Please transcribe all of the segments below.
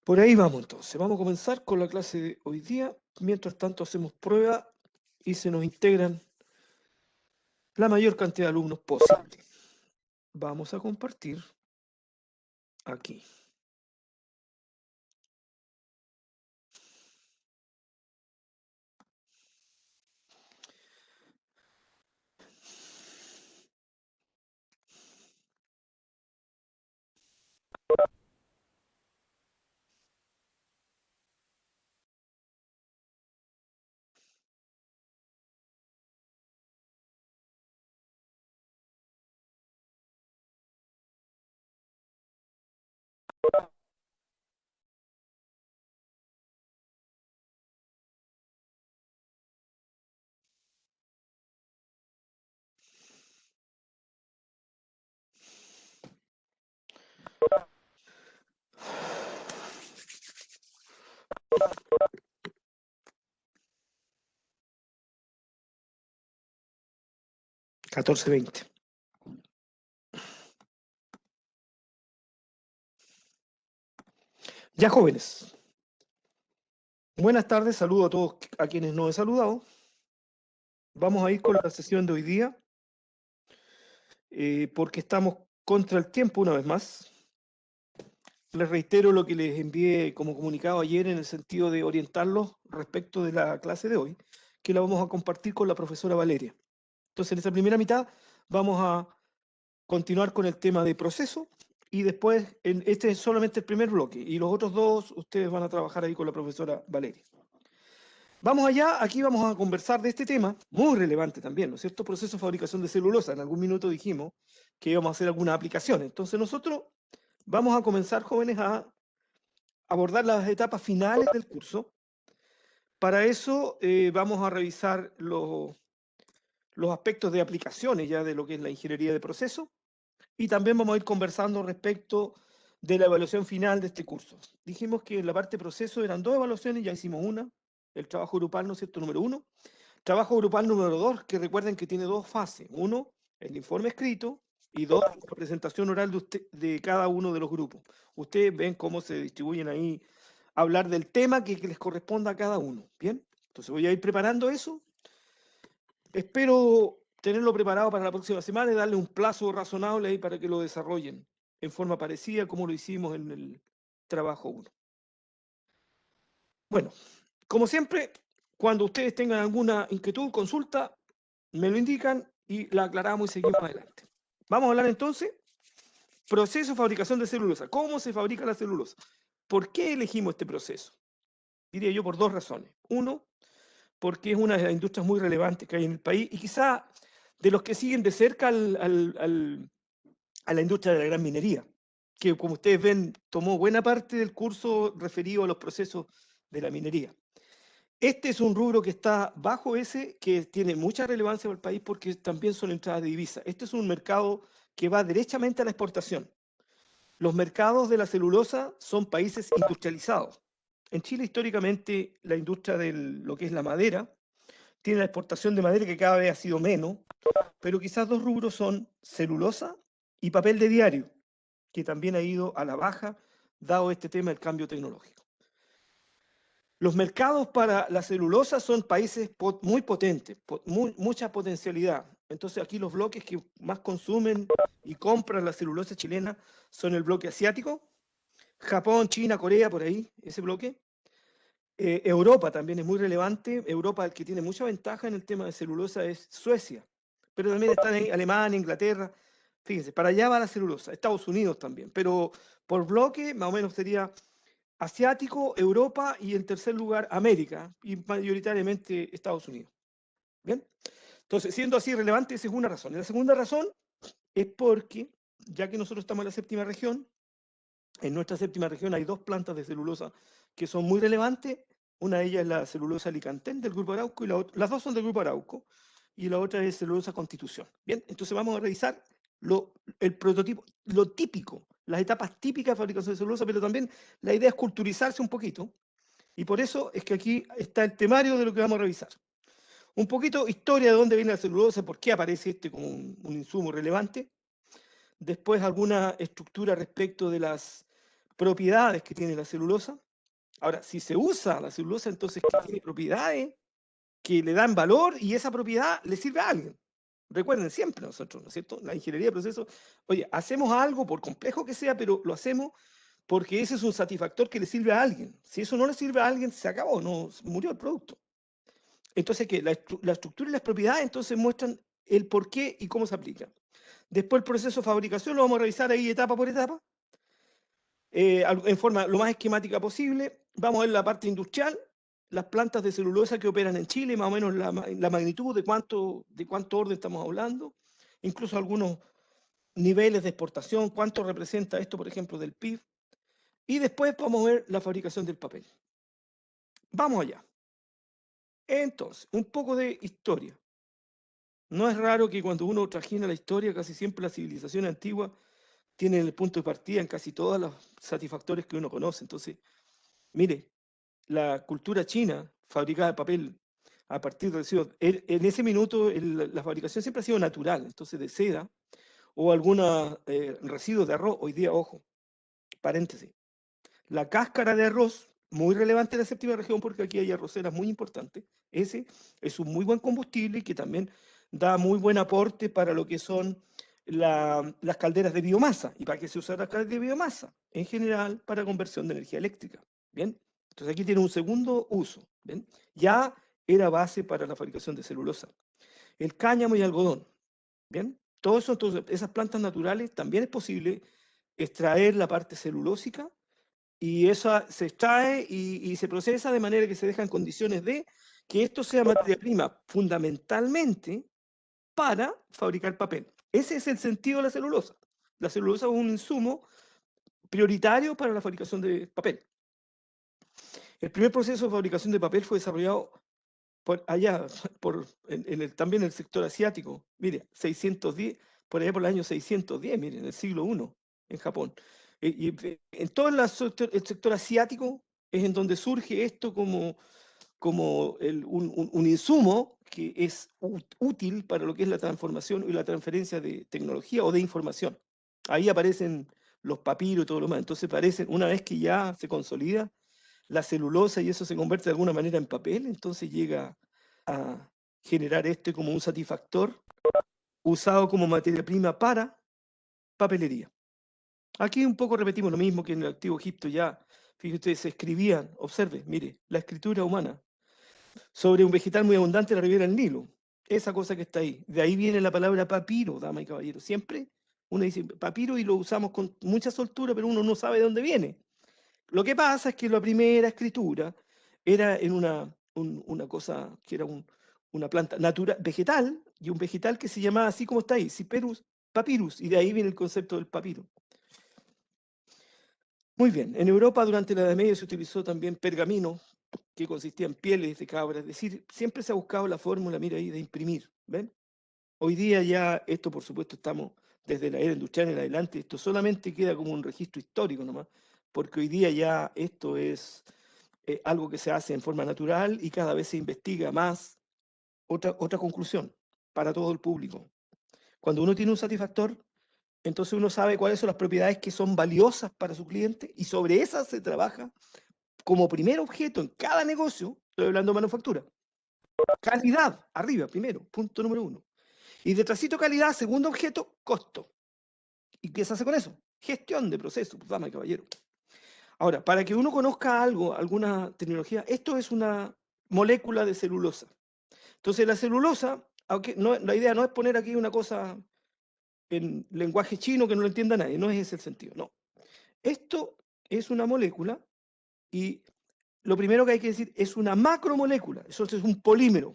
Por ahí vamos entonces. Vamos a comenzar con la clase de hoy día. Mientras tanto hacemos prueba y se nos integran la mayor cantidad de alumnos posible. Vamos a compartir aquí. (14:20). Ya, jóvenes. Buenas tardes, saludo a todos a quienes no he saludado. Vamos a ir con la sesión de hoy día, porque estamos contra el tiempo una vez más. Les reitero lo que les envié como comunicado ayer en el sentido de orientarlos respecto de la clase de hoy, que la vamos a compartir con la profesora Valeria. Entonces, en esa primera mitad vamos a continuar con el tema de proceso y después, este es solamente el primer bloque y los otros dos ustedes van a trabajar ahí con la profesora Valeria. Vamos allá, aquí vamos a conversar de este tema, muy relevante también, ¿no es cierto? Proceso de fabricación de celulosa. En algún minuto dijimos que íbamos a hacer algunas aplicaciones. Entonces nosotros vamos a comenzar, jóvenes, a abordar las etapas finales del curso. Para eso vamos a revisar los aspectos de aplicaciones ya de lo que es la ingeniería de proceso. Y también vamos a ir conversando respecto de la evaluación final de este curso. Dijimos que en la parte de proceso eran 2 evaluaciones, ya hicimos una, el trabajo grupal, ¿no es cierto?, número 1. Trabajo grupal número 2, que recuerden que tiene 2 fases. 1, el informe escrito, y 2, la presentación oral de cada uno de los grupos. Ustedes ven cómo se distribuyen ahí, hablar del tema que les corresponda a cada uno. ¿Bien? Entonces voy a ir preparando eso. Espero tenerlo preparado para la próxima semana y darle un plazo razonable ahí para que lo desarrollen en forma parecida como lo hicimos en el trabajo 1. Bueno, como siempre, cuando ustedes tengan alguna inquietud, consulta, me lo indican y la aclaramos y seguimos adelante. Vamos a hablar entonces, proceso de fabricación de celulosa. ¿Cómo se fabrica la celulosa? ¿Por qué elegimos este proceso? Diría yo por 2 razones. Uno, porque es una de las industrias muy relevantes que hay en el país y quizá de los que siguen de cerca a la industria de la gran minería, que como ustedes ven tomó buena parte del curso referido a los procesos de la minería. Este es un rubro que está bajo ese, que tiene mucha relevancia para el país porque también son entradas de divisas. Este es un mercado que va derechamente a la exportación. Los mercados de la celulosa son países industrializados. En Chile, históricamente, la industria de lo que es la madera tiene la exportación de madera que cada vez ha sido menos, pero quizás 2 rubros son celulosa y papel de diario, que también ha ido a la baja, dado este tema del cambio tecnológico. Los mercados para la celulosa son países muy potentes, mucha potencialidad. Entonces aquí los bloques que más consumen y compran la celulosa chilena son el bloque asiático, Japón, China, Corea, por ahí, ese bloque. Europa también es muy relevante. Europa, el que tiene mucha ventaja en el tema de celulosa es Suecia, pero también están ahí Alemania, Inglaterra. Fíjense, para allá va la celulosa, Estados Unidos también, pero por bloque más o menos sería asiático, Europa y en tercer lugar América y mayoritariamente Estados Unidos. ¿Bien? Entonces, siendo así relevante, esa es una razón. Y la segunda razón es porque, ya que nosotros estamos en la séptima región, en nuestra séptima región hay 2 plantas de celulosa que son muy relevantes. Una de ellas es la celulosa Alicantén del Grupo Arauco, y las 2 son del Grupo Arauco, y la otra es celulosa Constitución. Bien, entonces vamos a revisar el prototipo, lo típico, las etapas típicas de fabricación de celulosa, pero también la idea es culturizarse un poquito, y por eso es que aquí está el temario de lo que vamos a revisar. Un poquito historia de dónde viene la celulosa, por qué aparece este como un insumo relevante. Después alguna estructura respecto de las propiedades que tiene la celulosa. Ahora, si se usa la celulosa, entonces tiene propiedades que le dan valor y esa propiedad le sirve a alguien. Recuerden siempre nosotros, ¿no es cierto? La ingeniería de procesos, oye, hacemos algo por complejo que sea, pero lo hacemos porque ese es un satisfactor que le sirve a alguien. Si eso no le sirve a alguien, se acabó, no murió el producto. Entonces, ¿qué? La estructura y las propiedades entonces muestran el por qué y cómo se aplica. Después el proceso de fabricación lo vamos a revisar ahí etapa por etapa, en forma lo más esquemática posible. Vamos a ver la parte industrial, las plantas de celulosa que operan en Chile, más o menos la magnitud de cuánto orden estamos hablando, incluso algunos niveles de exportación, cuánto representa esto, por ejemplo, del PIB. Y después vamos a ver la fabricación del papel. Vamos allá. Entonces, un poco de historia. No es raro que cuando uno trajina la historia, casi siempre la civilización antigua tiene el punto de partida en casi todos los satisfactores que uno conoce. Entonces, mire, la cultura china fabricaba papel a partir de en ese minuto la fabricación siempre ha sido natural, entonces de seda o algunos residuos de arroz. Hoy día, ojo, paréntesis, la cáscara de arroz, muy relevante en la séptima región porque aquí hay arroceras muy importantes, ese es un muy buen combustible y que también da muy buen aporte para lo que son las calderas de biomasa. ¿Y para qué se usan las calderas de biomasa? En general, para conversión de energía eléctrica. ¿Bien? Entonces aquí tiene un segundo uso. ¿Bien? Ya era base para la fabricación de celulosa. El cáñamo y algodón. ¿Bien? Todo eso, entonces, esas plantas naturales también es posible extraer la parte celulósica y esa se extrae y se procesa de manera que se dejan condiciones de que esto sea materia prima fundamentalmente para fabricar papel. Ese es el sentido de la celulosa. La celulosa es un insumo prioritario para la fabricación de papel. El primer proceso de fabricación de papel fue desarrollado por allá, también en el sector asiático. Mire, 610, por allá por el año 610, miren, en el siglo I, en Japón. En todo el sector asiático es en donde surge esto como un insumo que es útil para lo que es la transformación y la transferencia de tecnología o de información. Ahí aparecen los papiros y todo lo demás. Entonces una vez que ya se consolida la celulosa y eso se convierte de alguna manera en papel, entonces llega a generar este como un satisfactor usado como materia prima para papelería. Aquí un poco repetimos lo mismo que en el antiguo Egipto ya. Fíjense, ustedes, se escribían, observe, mire, la escritura humana sobre un vegetal muy abundante en la ribera del Nilo. Esa cosa que está ahí. De ahí viene la palabra papiro, damas y caballeros. Siempre uno dice papiro y lo usamos con mucha soltura, pero uno no sabe de dónde viene. Lo que pasa es que la primera escritura era en una cosa que era una planta natural, vegetal, y un vegetal que se llamaba así como está ahí, Cyperus papyrus, y de ahí viene el concepto del papiro. Muy bien, en Europa durante la Edad Media se utilizó también pergamino, que consistía en pieles de cabra, es decir, siempre se ha buscado la fórmula, mira ahí, de imprimir, ¿ven? Hoy día ya esto, por supuesto, estamos desde la era industrial en adelante, esto solamente queda como un registro histórico nomás, porque hoy día ya esto es algo que se hace en forma natural y cada vez se investiga más. Otra conclusión para todo el público. Cuando uno tiene un satisfactor, entonces uno sabe cuáles son las propiedades que son valiosas para su cliente y sobre esas se trabaja como primer objeto en cada negocio. Estoy hablando de manufactura. Calidad, arriba, primero, punto número 1. Y detrásito calidad, segundo objeto, costo. ¿Y qué se hace con eso? Gestión de procesos, pues, dama y caballero. Ahora, para que uno conozca algo, alguna tecnología, esto es una molécula de celulosa. Entonces, la celulosa, aunque no, la idea no es poner aquí una cosa en lenguaje chino que no lo entienda nadie, no es ese el sentido, no. Esto es una molécula y lo primero que hay que decir es una macromolécula, eso es un polímero.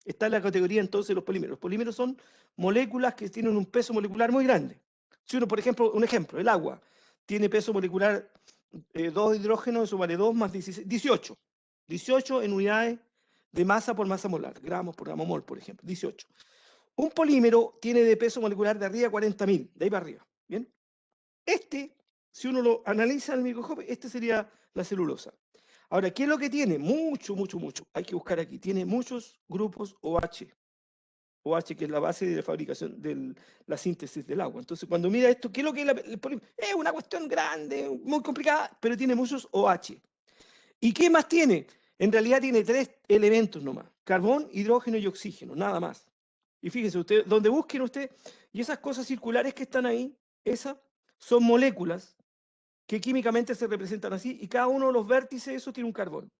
Está en la categoría entonces de los polímeros. Los polímeros son moléculas que tienen un peso molecular muy grande. Si uno, por ejemplo, un ejemplo, el agua tiene peso molecular 2 hidrógenos, eso vale 2 más 16, 18. 18 en unidades de masa por masa molar, gramos por gramo mol, por ejemplo, 18. Un polímero tiene de peso molecular de arriba 40.000, de ahí para arriba. ¿Bien? Si uno lo analiza en el microscopio, sería la celulosa. Ahora, ¿qué es lo que tiene? Mucho. Hay que buscar aquí. Tiene muchos grupos OH. OH, que es la base de la fabricación de la síntesis del agua. Entonces, cuando mira esto, ¿qué es lo que es el polímero? Es una cuestión grande, muy complicada, pero tiene muchos OH. ¿Y qué más tiene? En realidad tiene 3 elementos nomás: carbón, hidrógeno y oxígeno, nada más. Y fíjese usted, donde busquen usted, y esas cosas circulares que están ahí, esas son moléculas que químicamente se representan así, y cada uno de los vértices de eso tiene un carbón.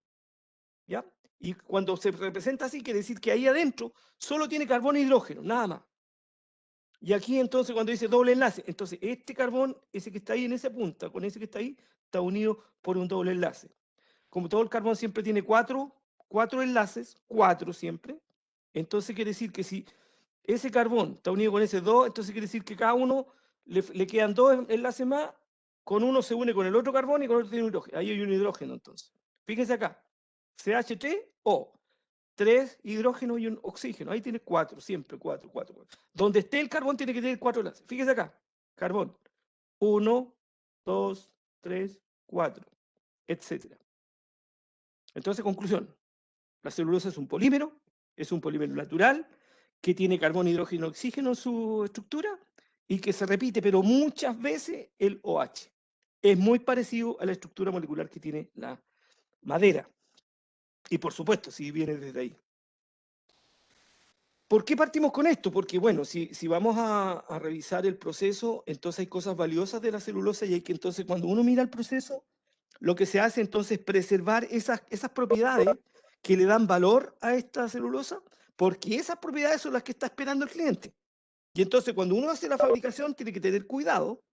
¿Ya? Y cuando se representa así, quiere decir que ahí adentro solo tiene carbón e hidrógeno, nada más. Y aquí entonces cuando dice doble enlace, entonces este carbón, ese que está ahí en esa punta, con ese que está ahí, está unido por un doble enlace. Como todo el carbón siempre tiene cuatro enlaces, 4 siempre, entonces quiere decir que si ese carbón está unido con ese 2, entonces quiere decir que cada uno le quedan 2 enlaces más, con uno se une con el otro carbón y con el otro tiene un hidrógeno. Ahí hay un hidrógeno entonces. Fíjense acá, CH3O, 3 hidrógenos y un oxígeno. Ahí tiene 4, siempre 4. Donde esté el carbón tiene que tener 4 enlaces. Fíjese acá, carbón, 1, 2, 3, 4, etcétera. Entonces, conclusión, la celulosa es un polímero natural, que tiene carbón, hidrógeno, oxígeno en su estructura y que se repite, pero muchas veces, el OH. Es muy parecido a la estructura molecular que tiene la madera. Y por supuesto, si viene desde ahí. ¿Por qué partimos con esto? Porque, bueno, si vamos a revisar el proceso, entonces hay cosas valiosas de la celulosa y hay que, entonces, cuando uno mira el proceso, lo que se hace entonces es preservar esas propiedades que le dan valor a esta celulosa, porque esas propiedades son las que está esperando el cliente. Y entonces cuando uno hace la fabricación tiene que tener cuidado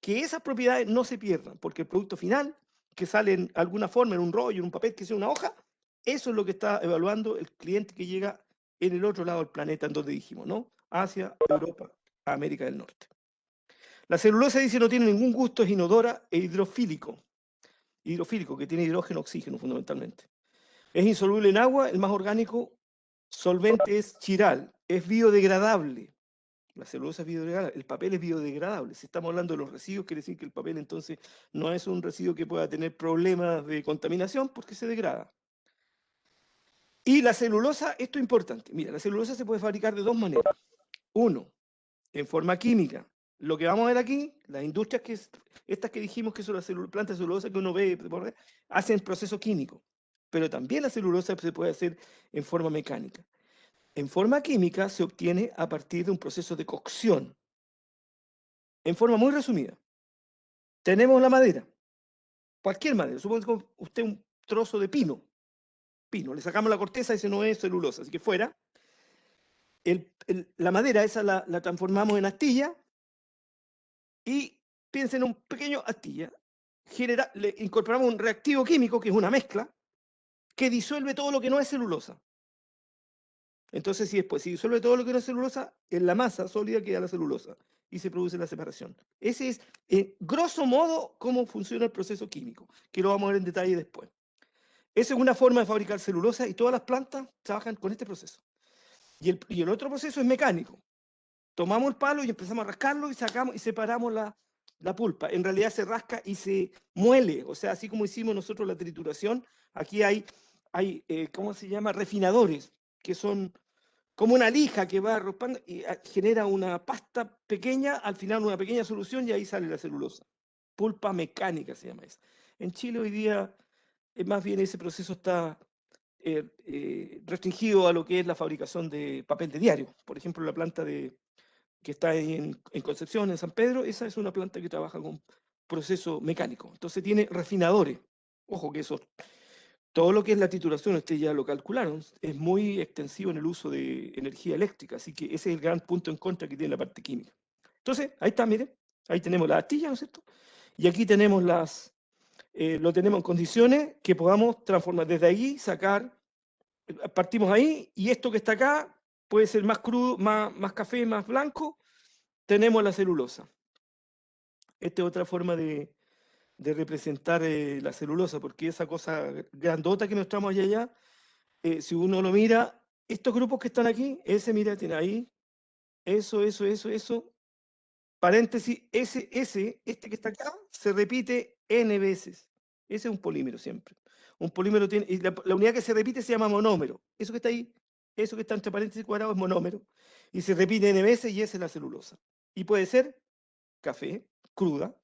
que esas propiedades no se pierdan, porque el producto final, que sale en alguna forma, en un rollo, en un papel, que sea una hoja, eso es lo que está evaluando el cliente que llega en el otro lado del planeta, en donde dijimos, ¿no? Asia, Europa, América del Norte. La celulosa, dice, no tiene ningún gusto, es inodora e hidrofílico, que tiene hidrógeno, oxígeno fundamentalmente. Es insoluble en agua, el más orgánico solvente es chiral, es biodegradable. La celulosa es biodegradable, el papel es biodegradable. Si estamos hablando de los residuos, quiere decir que el papel entonces no es un residuo que pueda tener problemas de contaminación porque se degrada. Y la celulosa, esto es importante. Mira, la celulosa se puede fabricar de 2 maneras. Uno, en forma química. Lo que vamos a ver aquí, las industrias estas que dijimos que son las plantas de celulosa que uno ve, hacen proceso químico. Pero también la celulosa se puede hacer en forma mecánica. En forma química se obtiene a partir de un proceso de cocción. En forma muy resumida, tenemos la madera, cualquier madera, supongo que usted un trozo de pino, le sacamos la corteza y ese no es celulosa, así que fuera. La madera esa la transformamos en astilla y piensen en un pequeño astilla. Le incorporamos un reactivo químico, que es una mezcla, que disuelve todo lo que no es celulosa. Entonces, si disuelve todo lo que no es celulosa, en la masa sólida queda la celulosa y se produce la separación. Ese es, grosso modo, cómo funciona el proceso químico, que lo vamos a ver en detalle después. Esa es una forma de fabricar celulosa y todas las plantas trabajan con este proceso. Y el otro proceso es mecánico. Tomamos el palo y empezamos a rascarlo y sacamos y separamos la pulpa. En realidad se rasca y se muele, o sea, así como hicimos nosotros la trituración, aquí hay ¿cómo se llama? Refinadores, que son como una lija que va arropando y genera una pasta pequeña, al final una pequeña solución y ahí sale la celulosa. Pulpa mecánica se llama eso. En Chile hoy día, más bien ese proceso está restringido a lo que es la fabricación de papel de diario. Por ejemplo, la planta que está ahí en Concepción, en San Pedro, esa es una planta que trabaja con proceso mecánico. Entonces tiene refinadores. Ojo que eso, todo lo que es la trituración, ustedes ya lo calcularon, es muy extensivo en el uso de energía eléctrica, así que ese es el gran punto en contra que tiene la parte química. Entonces, ahí está, miren, ahí tenemos la astilla, ¿no es cierto? Y aquí tenemos lo tenemos en condiciones que podamos transformar desde ahí, sacar, partimos ahí, y esto que está acá puede ser más crudo, más café, más blanco, tenemos la celulosa. Esta es otra forma de representar la celulosa, porque esa cosa grandota que mostramos allá, si uno lo mira, estos grupos que están aquí, ese, mira, tiene ahí, eso, paréntesis, este que está acá, se repite n veces. Ese es un polímero siempre. Un polímero tiene, y la unidad que se repite se llama monómero. Eso que está ahí, Eso que está entre paréntesis cuadrados es monómero. Y se repite n veces y esa es la celulosa. Y puede ser café, cruda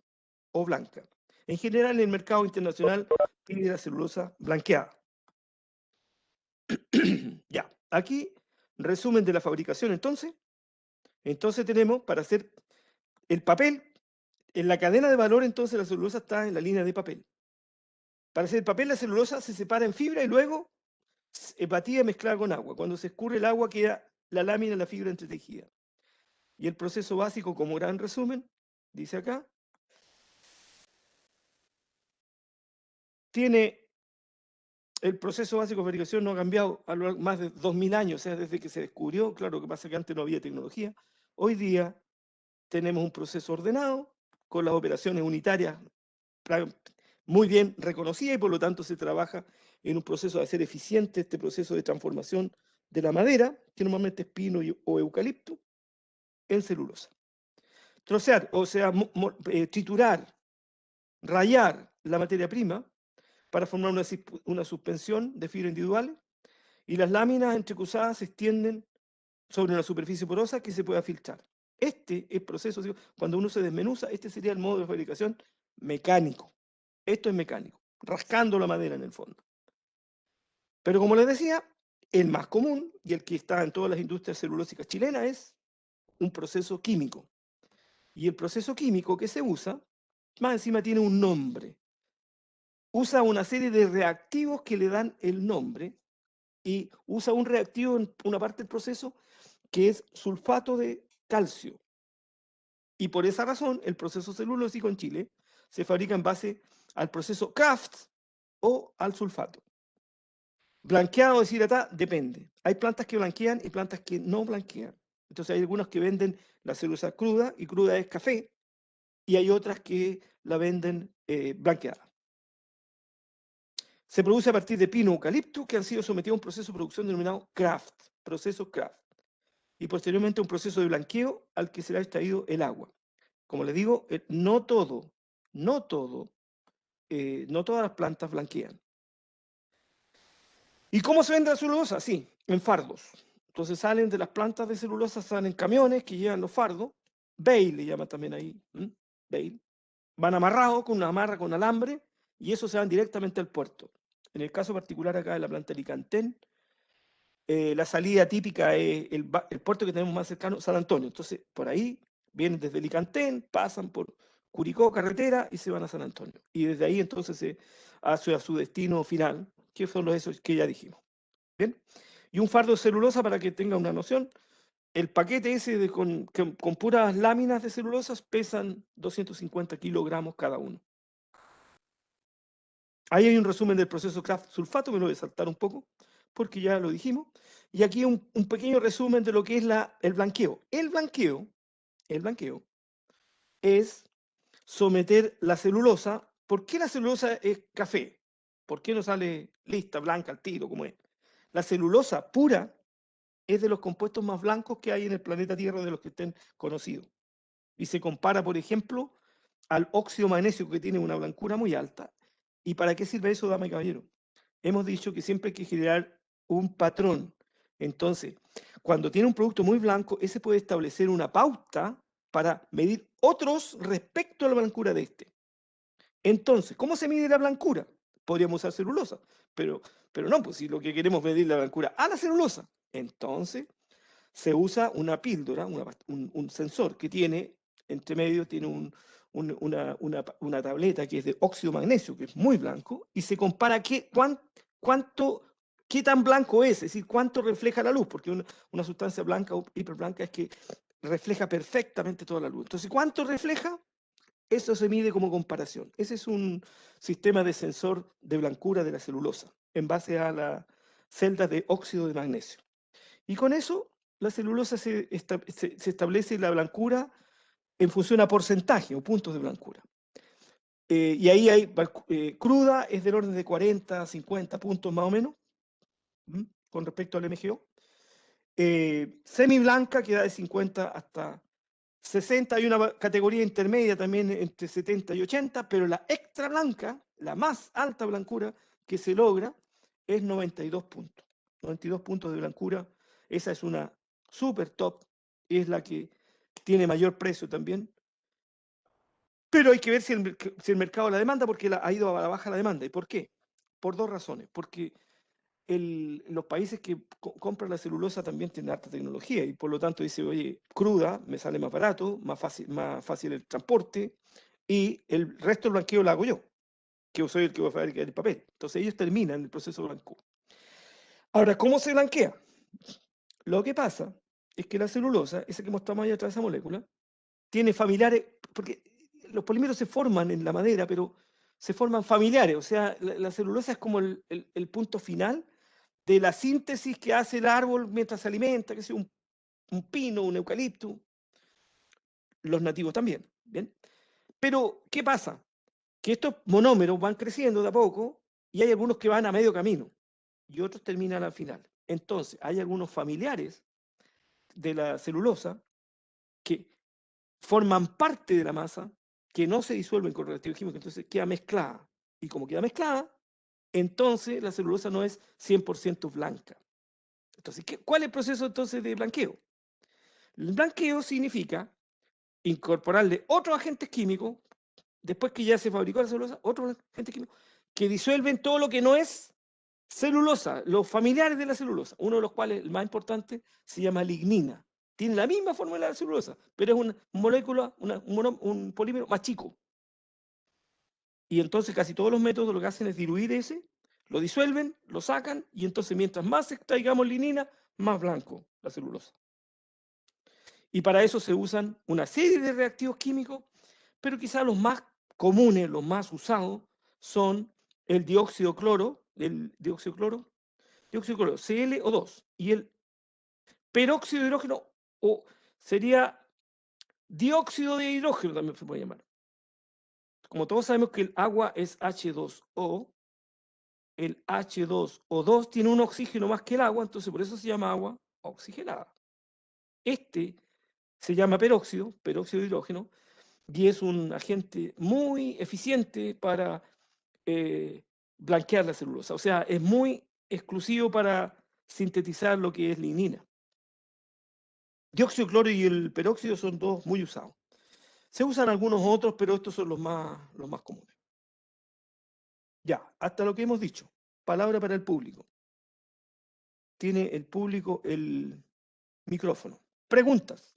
o blanca. En general, en el mercado internacional pide la celulosa blanqueada. Ya, aquí, resumen de la fabricación entonces. Entonces tenemos, para hacer el papel, en la cadena de valor, entonces la celulosa está en la línea de papel. Para hacer el papel, la celulosa se separa en fibra y luego batida y mezclada con agua. Cuando se escurre el agua, queda la lámina y la fibra entretejida. Y el proceso básico, como gran resumen, dice acá, tiene el proceso básico de fabricación no ha cambiado a lo largo más de 2000 años, o sea, desde que se descubrió. Claro, lo que pasa es que antes no había tecnología. Hoy día tenemos un proceso ordenado con las operaciones unitarias muy bien reconocidas y por lo tanto se trabaja en un proceso de hacer eficiente este proceso de transformación de la madera, que normalmente es pino o eucalipto, en celulosa. Trocear, o sea, triturar, rayar la materia prima para formar una suspensión de fibra individuales y las láminas entrecruzadas se extienden sobre una superficie porosa que se pueda filtrar. Este es el proceso, cuando uno se desmenuza, este sería el modo de fabricación mecánico. Esto es mecánico, rascando la madera en el fondo. Pero como les decía, el más común y el que está en todas las industrias celulósicas chilenas es un proceso químico. Y el proceso químico que se usa, más encima tiene un nombre. Usa una serie de reactivos que le dan el nombre y usa un reactivo en una parte del proceso que es sulfato de calcio. Y por esa razón, el proceso celulósico en Chile se fabrica en base al proceso Kraft o al sulfato. Blanqueado o deshidratado, depende. Hay plantas que blanquean y plantas que no blanquean. Entonces hay algunos que venden la celulosa cruda, y cruda es café, y hay otras que la venden blanqueada. Se produce a partir de pino o eucalipto que han sido sometidos a un proceso de producción denominado Kraft, proceso Kraft, y posteriormente un proceso de blanqueo al que será extraído el agua. Como les digo, no todas las plantas blanquean. ¿Y cómo se vende la celulosa? Sí, en fardos. Entonces salen de las plantas de celulosa, salen camiones que llevan los fardos, bale le llaman también ahí, bale. Van amarrados con una amarra con alambre y eso se van directamente al puerto. En el caso particular acá de la planta de Licantén, la salida típica es el puerto que tenemos más cercano, San Antonio. Entonces, por ahí vienen desde Licantén, pasan por Curicó, carretera, y se van a San Antonio. Y desde ahí entonces se hace a su destino final, que son los esos que ya dijimos. ¿Bien? Y un fardo de celulosa, para que tenga una noción, el paquete ese con puras láminas de celulosa pesan 250 kilogramos cada uno. Ahí hay un resumen del proceso Kraft sulfato, me lo voy a saltar un poco, porque ya lo dijimos. Y aquí un pequeño resumen de lo que es el blanqueo. El blanqueo es someter la celulosa. ¿Por qué la celulosa es café? ¿Por qué no sale lista, blanca, al tiro, como es? La celulosa pura es de los compuestos más blancos que hay en el planeta Tierra, de los que estén conocidos. Y se compara, por ejemplo, al óxido magnesio, que tiene una blancura muy alta. ¿Y para qué sirve eso, dama y caballero? Hemos dicho que siempre hay que generar un patrón. Entonces, cuando tiene un producto muy blanco, ese puede establecer una pauta para medir otros respecto a la blancura de este. Entonces, ¿cómo se mide la blancura? Podríamos usar celulosa, pero no, pues si lo que queremos medir la blancura a la celulosa. Entonces, se usa una píldora, un sensor que tiene, entre medio tiene una tableta que es de óxido magnesio, que es muy blanco, y se compara qué tan blanco es decir, cuánto refleja la luz, porque una sustancia blanca o hiperblanca es que refleja perfectamente toda la luz. Entonces, ¿cuánto refleja? Eso se mide como comparación. Ese es un sistema de sensor de blancura de la celulosa, en base a las celdas de óxido de magnesio. Y con eso, la celulosa se establece la blancura en función a porcentaje o puntos de blancura. Y ahí hay cruda, es del orden de 40, 50 puntos más o menos, con respecto al MGO. Semiblanca queda de 50 hasta 60, hay una categoría intermedia también entre 70 y 80, pero la extra blanca, la más alta blancura que se logra, es 92 puntos. 92 puntos de blancura Esa es una super top, es la que tiene mayor precio también. Pero hay que ver si el mercado la demanda, porque ha ido a la baja la demanda. ¿Y por qué? Por dos razones. Porque los países que compran la celulosa también tienen alta tecnología y por lo tanto dice, oye, cruda me sale más barato, más fácil el transporte y el resto del blanqueo lo hago yo, que soy el que va a fabricar el papel. Entonces ellos terminan el proceso blanco. Ahora, ¿cómo se blanquea? Lo que pasa es que la celulosa, esa que mostramos ahí atrás, esa molécula, tiene familiares, porque los polímeros se forman en la madera, pero se forman familiares, o sea, la celulosa es como el punto final de la síntesis que hace el árbol mientras se alimenta, que sea un pino, un eucalipto, los nativos también, ¿bien? Pero, ¿qué pasa? Que estos monómeros van creciendo de a poco y hay algunos que van a medio camino y otros terminan al final. Entonces, hay algunos familiares de la celulosa que forman parte de la masa, que no se disuelven con reactivos químicos, entonces queda mezclada. Y como queda mezclada, entonces la celulosa no es 100% blanca. Entonces, ¿cuál es el proceso entonces de blanqueo? El blanqueo significa incorporarle otros agentes químicos, después que ya se fabricó la celulosa, otros agentes químicos que disuelven todo lo que no es celulosa, los familiares de la celulosa, uno de los cuales, el más importante, se llama lignina. Tiene la misma fórmula de la celulosa, pero es una molécula, un polímero más chico. Y entonces casi todos los métodos lo que hacen es diluir ese, lo disuelven, lo sacan, y entonces mientras más extraigamos lignina, más blanco la celulosa. Y para eso se usan una serie de reactivos químicos, pero quizás los más comunes, los más usados, son el dióxido de cloro, ClO2, y el peróxido de hidrógeno, o sería dióxido de hidrógeno también se puede llamar. Como todos sabemos que el agua es H2O, el H2O2 tiene un oxígeno más que el agua, entonces por eso se llama agua oxigenada. Este se llama peróxido de hidrógeno, y es un agente muy eficiente para blanquear la celulosa. O sea, es muy exclusivo para sintetizar lo que es lignina. Dióxido de cloro y el peróxido son dos muy usados. Se usan algunos otros, pero estos son los más comunes. Ya, hasta lo que hemos dicho. Palabra para el público. Tiene el público el micrófono. Preguntas.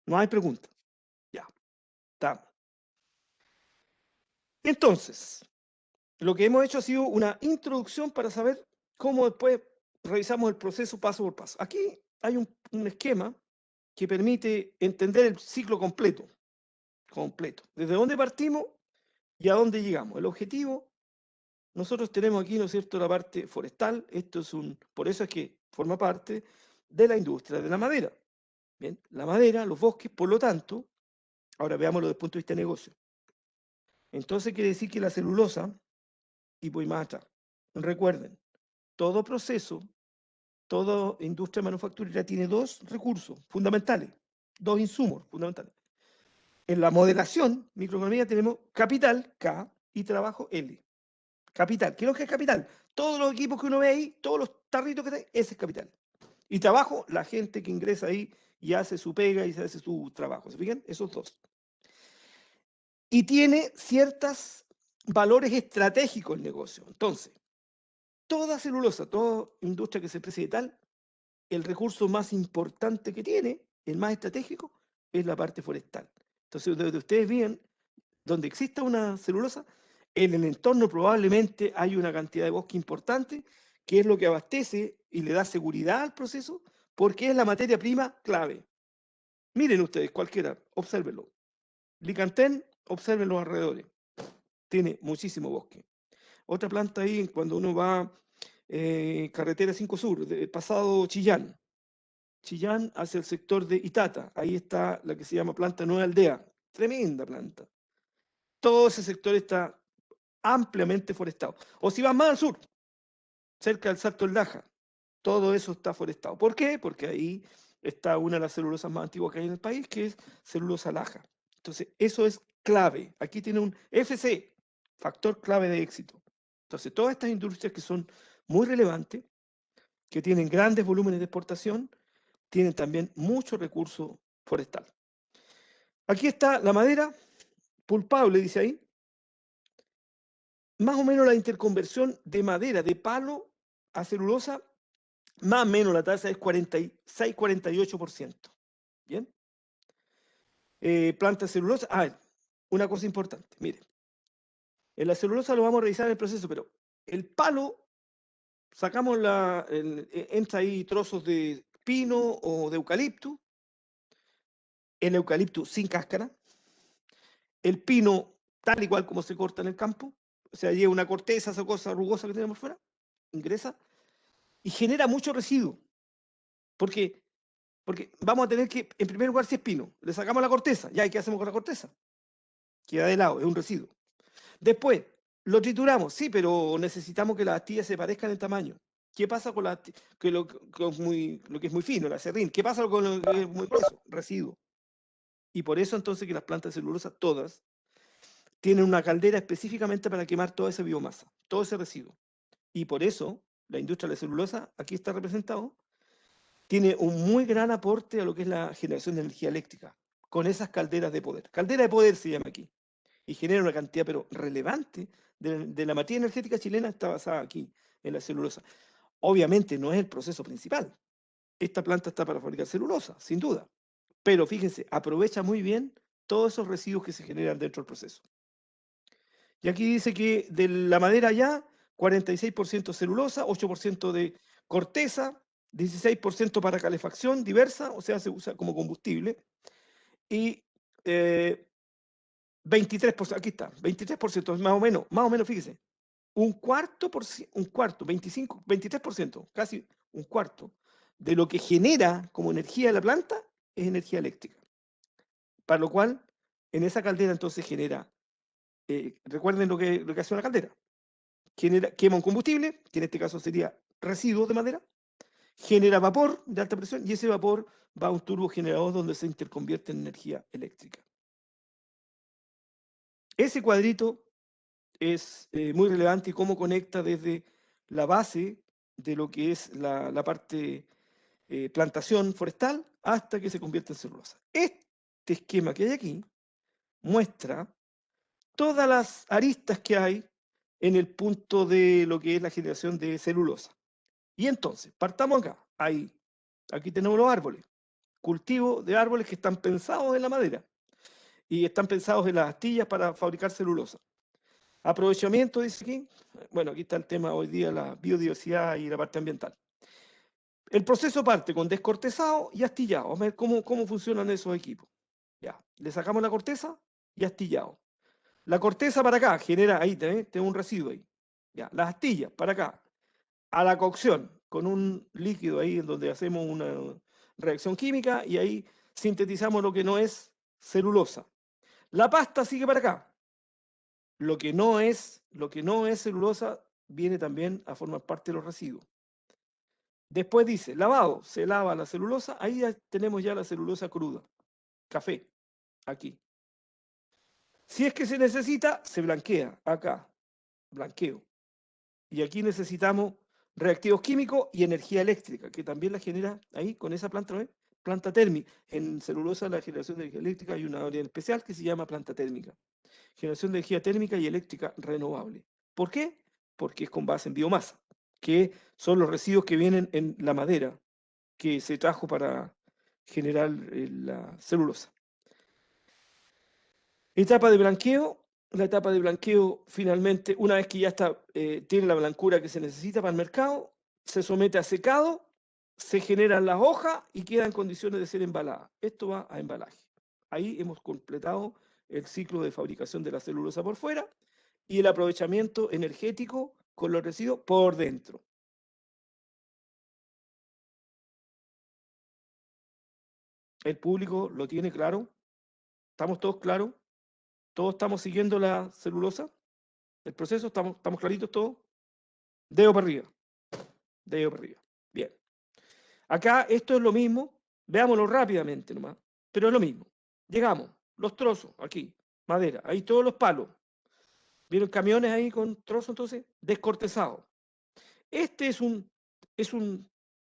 No hay preguntas. Ya, estamos. Entonces, lo que hemos hecho ha sido una introducción para saber cómo después revisamos el proceso paso por paso. Aquí hay un esquema que permite entender el ciclo completo. Desde dónde partimos y a dónde llegamos. El objetivo, nosotros tenemos aquí, ¿no es cierto?, la parte forestal. Por eso es que forma parte de la industria de la madera. Bien, la madera, los bosques, por lo tanto, ahora veámoslo desde el punto de vista de negocio. Entonces quiere decir que la celulosa, y voy más atrás, recuerden, todo proceso, toda industria manufacturera tiene dos recursos fundamentales, dos insumos fundamentales. En la modelación, microeconomía, tenemos capital, K, y trabajo, L. Capital. ¿Qué es lo que es capital? Todos los equipos que uno ve ahí, todos los tarritos que hay, ese es capital. Y trabajo, la gente que ingresa ahí y hace su pega y se hace su trabajo. ¿Se fijan? Esos dos. Y tiene ciertos valores estratégicos el negocio. Entonces, toda celulosa, toda industria que se precie de tal, el recurso más importante que tiene, el más estratégico, es la parte forestal. Entonces, donde ustedes ven, donde exista una celulosa, en el entorno probablemente hay una cantidad de bosque importante, que es lo que abastece y le da seguridad al proceso, porque es la materia prima clave. Miren ustedes, cualquiera, obsérvenlo. Licantén, observen los alrededores. Tiene muchísimo bosque. Otra planta ahí, cuando uno va carretera 5 Sur, pasado Chillán. Chillán hacia el sector de Itata. Ahí está la que se llama planta Nueva Aldea. Tremenda planta. Todo ese sector está ampliamente forestado. O si vas más al sur, cerca del Salto del Laja, todo eso está forestado. ¿Por qué? Porque ahí está una de las celulosas más antiguas que hay en el país, que es celulosa laja. Entonces, eso es clave. Aquí tiene un FC, factor clave de éxito. Entonces, todas estas industrias que son muy relevantes, que tienen grandes volúmenes de exportación, tienen también mucho recurso forestal. Aquí está la madera pulpable, dice ahí. Más o menos la interconversión de madera, de palo a celulosa, más o menos la tasa es 46-48%. ¿Bien? Planta de celulosa. Una cosa importante, mire. En la celulosa lo vamos a revisar en el proceso, pero el palo, sacamos entra ahí trozos de pino o de eucalipto, el eucalipto sin cáscara, el pino tal y cual como se corta en el campo, o sea, lleva una corteza, esa cosa rugosa que tenemos fuera, ingresa, y genera mucho residuo. Porque vamos a tener que, en primer lugar, si es pino, le sacamos la corteza, ya, ¿y qué hacemos con la corteza? Queda de lado, es un residuo. Después, lo trituramos, sí, pero necesitamos que las astillas se parezcan en tamaño. ¿Qué pasa con lo que es muy fino, el acerrín? ¿Qué pasa con lo que es muy grueso? Residuo. Y por eso entonces que las plantas de celulosa, todas, tienen una caldera específicamente para quemar toda esa biomasa, todo ese residuo. Y por eso la industria de la celulosa, aquí está representado, tiene un muy gran aporte a lo que es la generación de energía eléctrica, con esas calderas de poder. Caldera de poder se llama aquí. Y genera una cantidad, pero relevante, de la materia energética chilena está basada aquí, en la celulosa. Obviamente no es el proceso principal. Esta planta está para fabricar celulosa, sin duda. Pero fíjense, aprovecha muy bien todos esos residuos que se generan dentro del proceso. Y aquí dice que de la madera ya, 46% celulosa, 8% de corteza, 16% para calefacción diversa, o sea, se usa como combustible, y 23%, aquí está, 23%, más o menos, fíjese, un cuarto, 25, 23%, casi un cuarto, de lo que genera como energía la planta es energía eléctrica. Para lo cual, en esa caldera entonces genera, recuerden lo que hace una caldera, quema un combustible, que en este caso sería residuos de madera, genera vapor de alta presión y ese vapor va a un turbogenerador donde se interconvierte en energía eléctrica. Ese cuadrito es muy relevante y cómo conecta desde la base de lo que es la parte plantación forestal hasta que se convierte en celulosa. Este esquema que hay aquí muestra todas las aristas que hay en el punto de lo que es la generación de celulosa. Y entonces, partamos acá. Aquí tenemos los árboles. Cultivo de árboles que están pensados en la madera y están pensados en las astillas para fabricar celulosa. Aprovechamiento, dice aquí. Bueno, aquí está el tema hoy día, la biodiversidad y la parte ambiental. El proceso parte con descortezado y astillado. Vamos a ver cómo funcionan esos equipos. Ya, le sacamos la corteza y astillado. La corteza para acá genera, ahí tengo un residuo ahí. Ya, las astillas para acá. A la cocción, con un líquido ahí en donde hacemos una reacción química y ahí sintetizamos lo que no es celulosa. La pasta sigue para acá. Lo que no es celulosa viene también a formar parte de los residuos. Después dice, lavado, se lava la celulosa, ahí ya tenemos ya la celulosa cruda, café, aquí. Si es que se necesita, se blanquea, acá, blanqueo. Y aquí necesitamos reactivos químicos y energía eléctrica, que también la genera ahí con esa planta, ¿no? Planta térmica. En celulosa, la generación de energía eléctrica, hay una área especial que se llama planta térmica. Generación de energía térmica y eléctrica renovable. ¿Por qué? Porque es con base en biomasa, que son los residuos que vienen en la madera que se trajo para generar la celulosa. Etapa de blanqueo. La etapa de blanqueo, finalmente, una vez que ya tiene la blancura que se necesita para el mercado, se somete a secado, se generan las hojas y queda en condiciones de ser embalada. Esto va a embalaje. Ahí hemos completado el ciclo de fabricación de la celulosa por fuera y el aprovechamiento energético con los residuos por dentro. El público lo tiene claro. ¿Estamos todos claros? ¿Todos estamos siguiendo la celulosa? ¿El proceso? ¿Estamos claritos todos? Dedo para arriba. Dedo para arriba. Bien. Acá esto es lo mismo. Veámoslo rápidamente nomás. Pero es lo mismo. Llegamos. Los trozos, aquí. Madera. Ahí todos los palos. ¿Vieron camiones ahí con trozos entonces? Descortezado. Este es un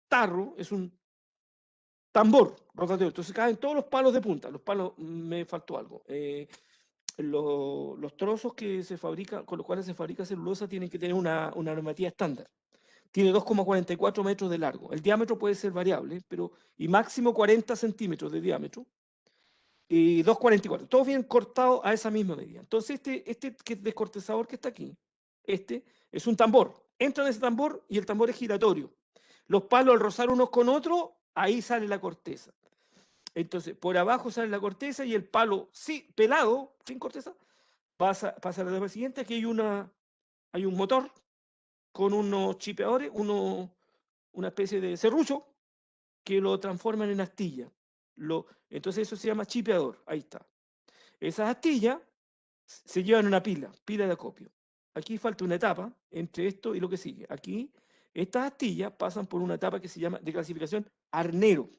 tarro, es un tambor rotatorio. Entonces caen todos los palos de punta. Los palos, me faltó algo. Los trozos que se fabrican, con los cuales se fabrica celulosa, tienen que tener una normativa estándar. Tiene 2,44 metros de largo. El diámetro puede ser variable, pero y máximo 40 centímetros de diámetro y 2,44. Todos vienen cortados a esa misma medida. Entonces, este descortezador que está aquí, este es un tambor. Entra en ese tambor y el tambor es giratorio. Los palos al rozar unos con otros, ahí sale la corteza. Entonces, por abajo sale la corteza y el palo, sí, pelado, sin corteza, pasa a la etapa siguiente. Aquí hay un motor con unos chipeadores, una especie de serrucho que lo transforman en astilla. Entonces eso se llama chipeador, ahí está. Esas astillas se llevan a una pila de acopio. Aquí falta una etapa entre esto y lo que sigue. Aquí estas astillas pasan por una etapa que se llama de clasificación arnero.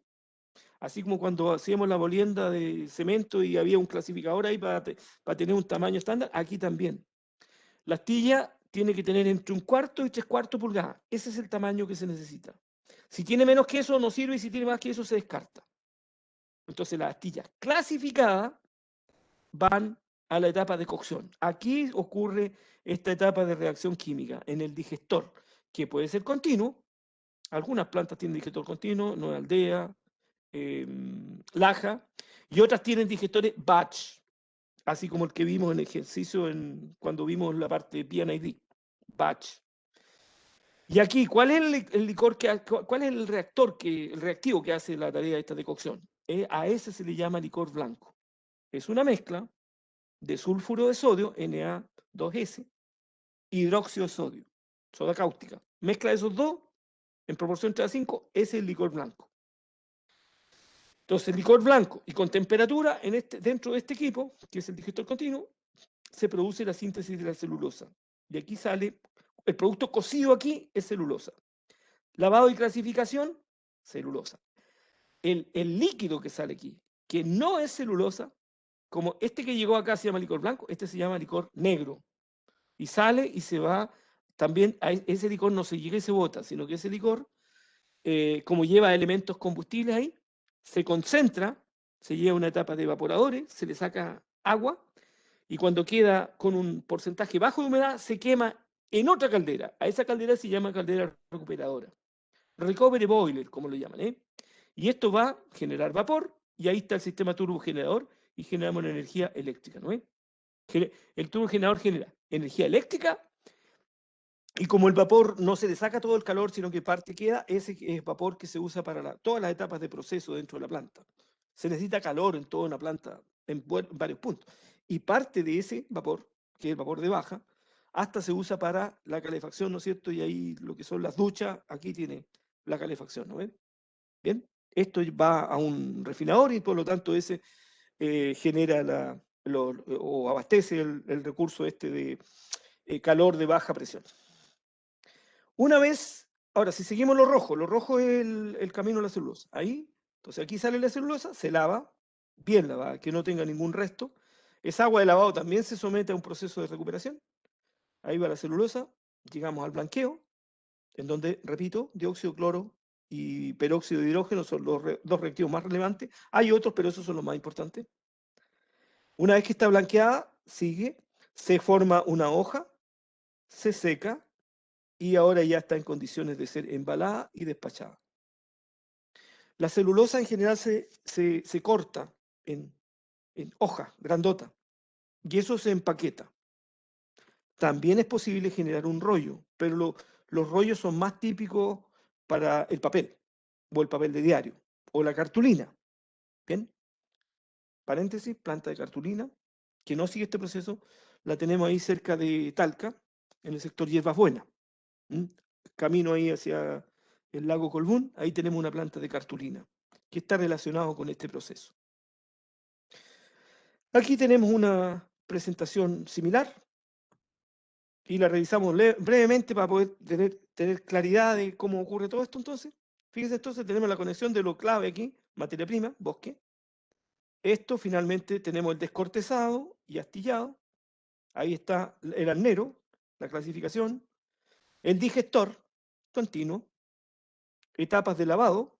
Así como cuando hacíamos la molienda de cemento y había un clasificador ahí para tener un tamaño estándar, aquí también. La astilla tiene que tener entre 1/4 y 3/4 pulgadas. Ese es el tamaño que se necesita. Si tiene menos que eso, no sirve, y si tiene más que eso, se descarta. Entonces, las astillas clasificadas van a la etapa de cocción. Aquí ocurre esta etapa de reacción química en el digestor, que puede ser continuo. Algunas plantas tienen digestor continuo, Nueva Aldea, Laja, y otras tienen digestores batch, así como el que vimos en ejercicio cuando vimos la parte de PNID, batch. Y aquí, ¿cuál es el licor cuál es el reactivo que hace la tarea esta de cocción? A ese se le llama licor blanco. Es una mezcla de sulfuro de sodio, Na2S, hidróxido de sodio, soda cáustica. Mezcla de esos dos en proporción 3:5, ese es el licor blanco. Entonces, el licor blanco y con temperatura dentro de este equipo, que es el digestor continuo, se produce la síntesis de la celulosa. Y aquí sale, el producto cocido aquí es celulosa. Lavado y clasificación, celulosa. El líquido que sale aquí, que no es celulosa, como este que llegó acá se llama licor blanco, este se llama licor negro. Y sale y se va, también ese licor no se llega y se bota, sino que ese licor, como lleva elementos combustibles ahí, se concentra, se lleva a una etapa de evaporadores, se le saca agua, y cuando queda con un porcentaje bajo de humedad, se quema en otra caldera. A esa caldera se llama caldera recuperadora. Recovery boiler, como lo llaman, ¿eh? Y esto va a generar vapor, y ahí está el sistema turbogenerador, y generamos una energía eléctrica, ¿no es? El turbogenerador genera energía eléctrica, y como el vapor no se le saca todo el calor, sino que parte queda, ese es vapor que se usa para todas las etapas de proceso dentro de la planta. Se necesita calor en toda una planta, en varios puntos. Y parte de ese vapor, que es el vapor de baja, hasta se usa para la calefacción, ¿no es cierto? Y ahí lo que son las duchas, aquí tiene la calefacción, ¿no ven? Bien, esto va a un refinador y por lo tanto ese genera o abastece el recurso este de calor de baja presión. Una vez, ahora si seguimos lo rojo es el camino a la celulosa. Ahí, entonces aquí sale la celulosa, se lava, bien lavada, que no tenga ningún resto. Esa agua de lavado también se somete a un proceso de recuperación. Ahí va la celulosa, llegamos al blanqueo, en donde, repito, dióxido de cloro y peróxido de hidrógeno son los dos reactivos más relevantes. Hay otros, pero esos son los más importantes. Una vez que está blanqueada, sigue, se forma una hoja, se seca y ahora ya está en condiciones de ser embalada y despachada. La celulosa en general se corta en hoja grandota y eso se empaqueta. También es posible generar un rollo, pero los rollos son más típicos para el papel o el papel de diario o la cartulina. Bien, paréntesis, planta de cartulina, que no sigue este proceso, la tenemos ahí cerca de Talca, en el sector Hierbas Buenas. Camino ahí hacia el lago Colbún, ahí tenemos una planta de cartulina que está relacionado con este proceso. Aquí tenemos una presentación similar y la revisamos brevemente para poder tener claridad de cómo ocurre todo esto. Entonces, fíjense, entonces tenemos la conexión de lo clave aquí, materia prima, bosque. Esto finalmente tenemos el descortezado y astillado. Ahí está el arnero, la clasificación, el digestor continuo, etapas de lavado,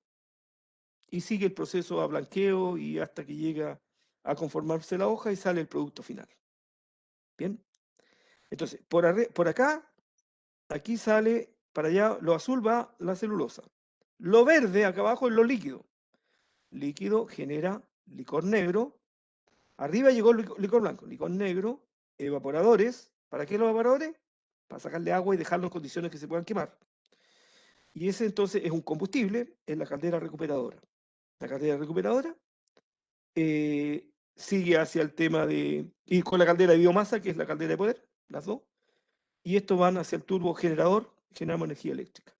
y sigue el proceso a blanqueo y hasta que llega a conformarse la hoja y sale el producto final. Bien, entonces, por acá, aquí sale, para allá, lo azul va la celulosa. Lo verde, acá abajo, es lo líquido. Líquido genera licor negro. Arriba llegó el licor blanco, licor negro, evaporadores. ¿Para qué los evaporadores? Para sacarle agua y dejarlo en condiciones que se puedan quemar. Y ese entonces es un combustible en la caldera recuperadora. La caldera recuperadora sigue hacia el tema de, y con la caldera de biomasa, que es la caldera de poder, las dos, y estos van hacia el turbo generador, generamos energía eléctrica.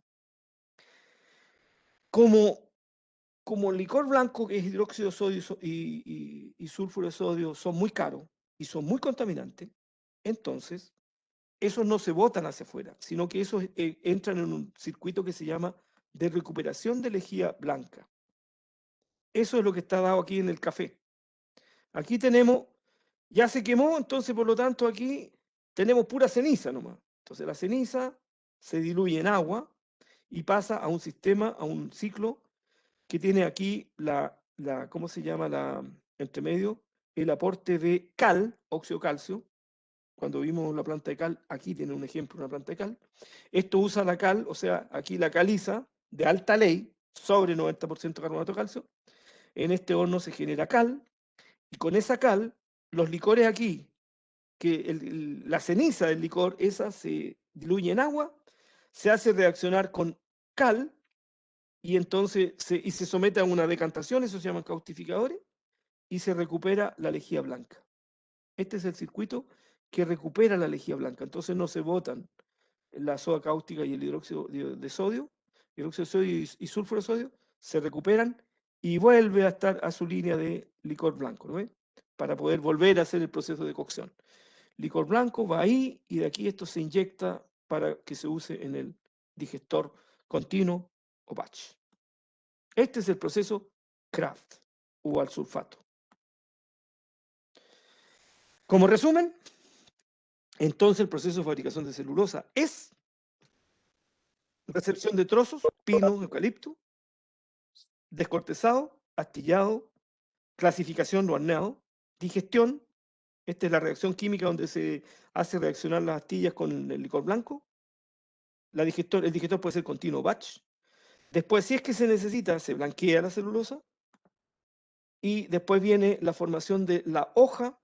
Como el licor blanco, que es hidróxido de sodio y sulfuro de sodio, son muy caros y son muy contaminantes, entonces esos no se botan hacia afuera, sino que esos entran en un circuito que se llama de recuperación de lejía blanca. Eso es lo que está dado aquí en el café. Aquí tenemos, ya se quemó, entonces por lo tanto aquí tenemos pura ceniza nomás. Entonces la ceniza se diluye en agua y pasa a un sistema, a un ciclo que tiene aquí ¿cómo se llama? Entre medio, el aporte de cal, óxido calcio. Cuando vimos la planta de cal, aquí tiene un ejemplo, una planta de cal. Esto usa la cal, o sea, aquí la caliza de alta ley, sobre 90% carbonato de calcio. En este horno se genera cal, y con esa cal, los licores aquí, que la ceniza del licor, esa se diluye en agua, se hace reaccionar con cal, y entonces se somete a una decantación, eso se llaman caustificadores, y se recupera la lejía blanca. Este es el circuito que recupera la lejía blanca. Entonces no se botan la soda cáustica y el hidróxido de sodio, y sulfuro de sodio, se recuperan y vuelve a estar a su línea de licor blanco, ¿no ve? Para poder volver a hacer el proceso de cocción. Licor blanco va ahí y de aquí esto se inyecta para que se use en el digestor continuo o batch. Este es el proceso Kraft o al sulfato. Como resumen, entonces el proceso de fabricación de celulosa es recepción de trozos, pino, eucalipto, descortezado, astillado, clasificación o horneado, digestión, esta es la reacción química donde se hace reaccionar las astillas con el licor blanco, el digestor puede ser continuo batch, después si es que se necesita se blanquea la celulosa y después viene la formación de la hoja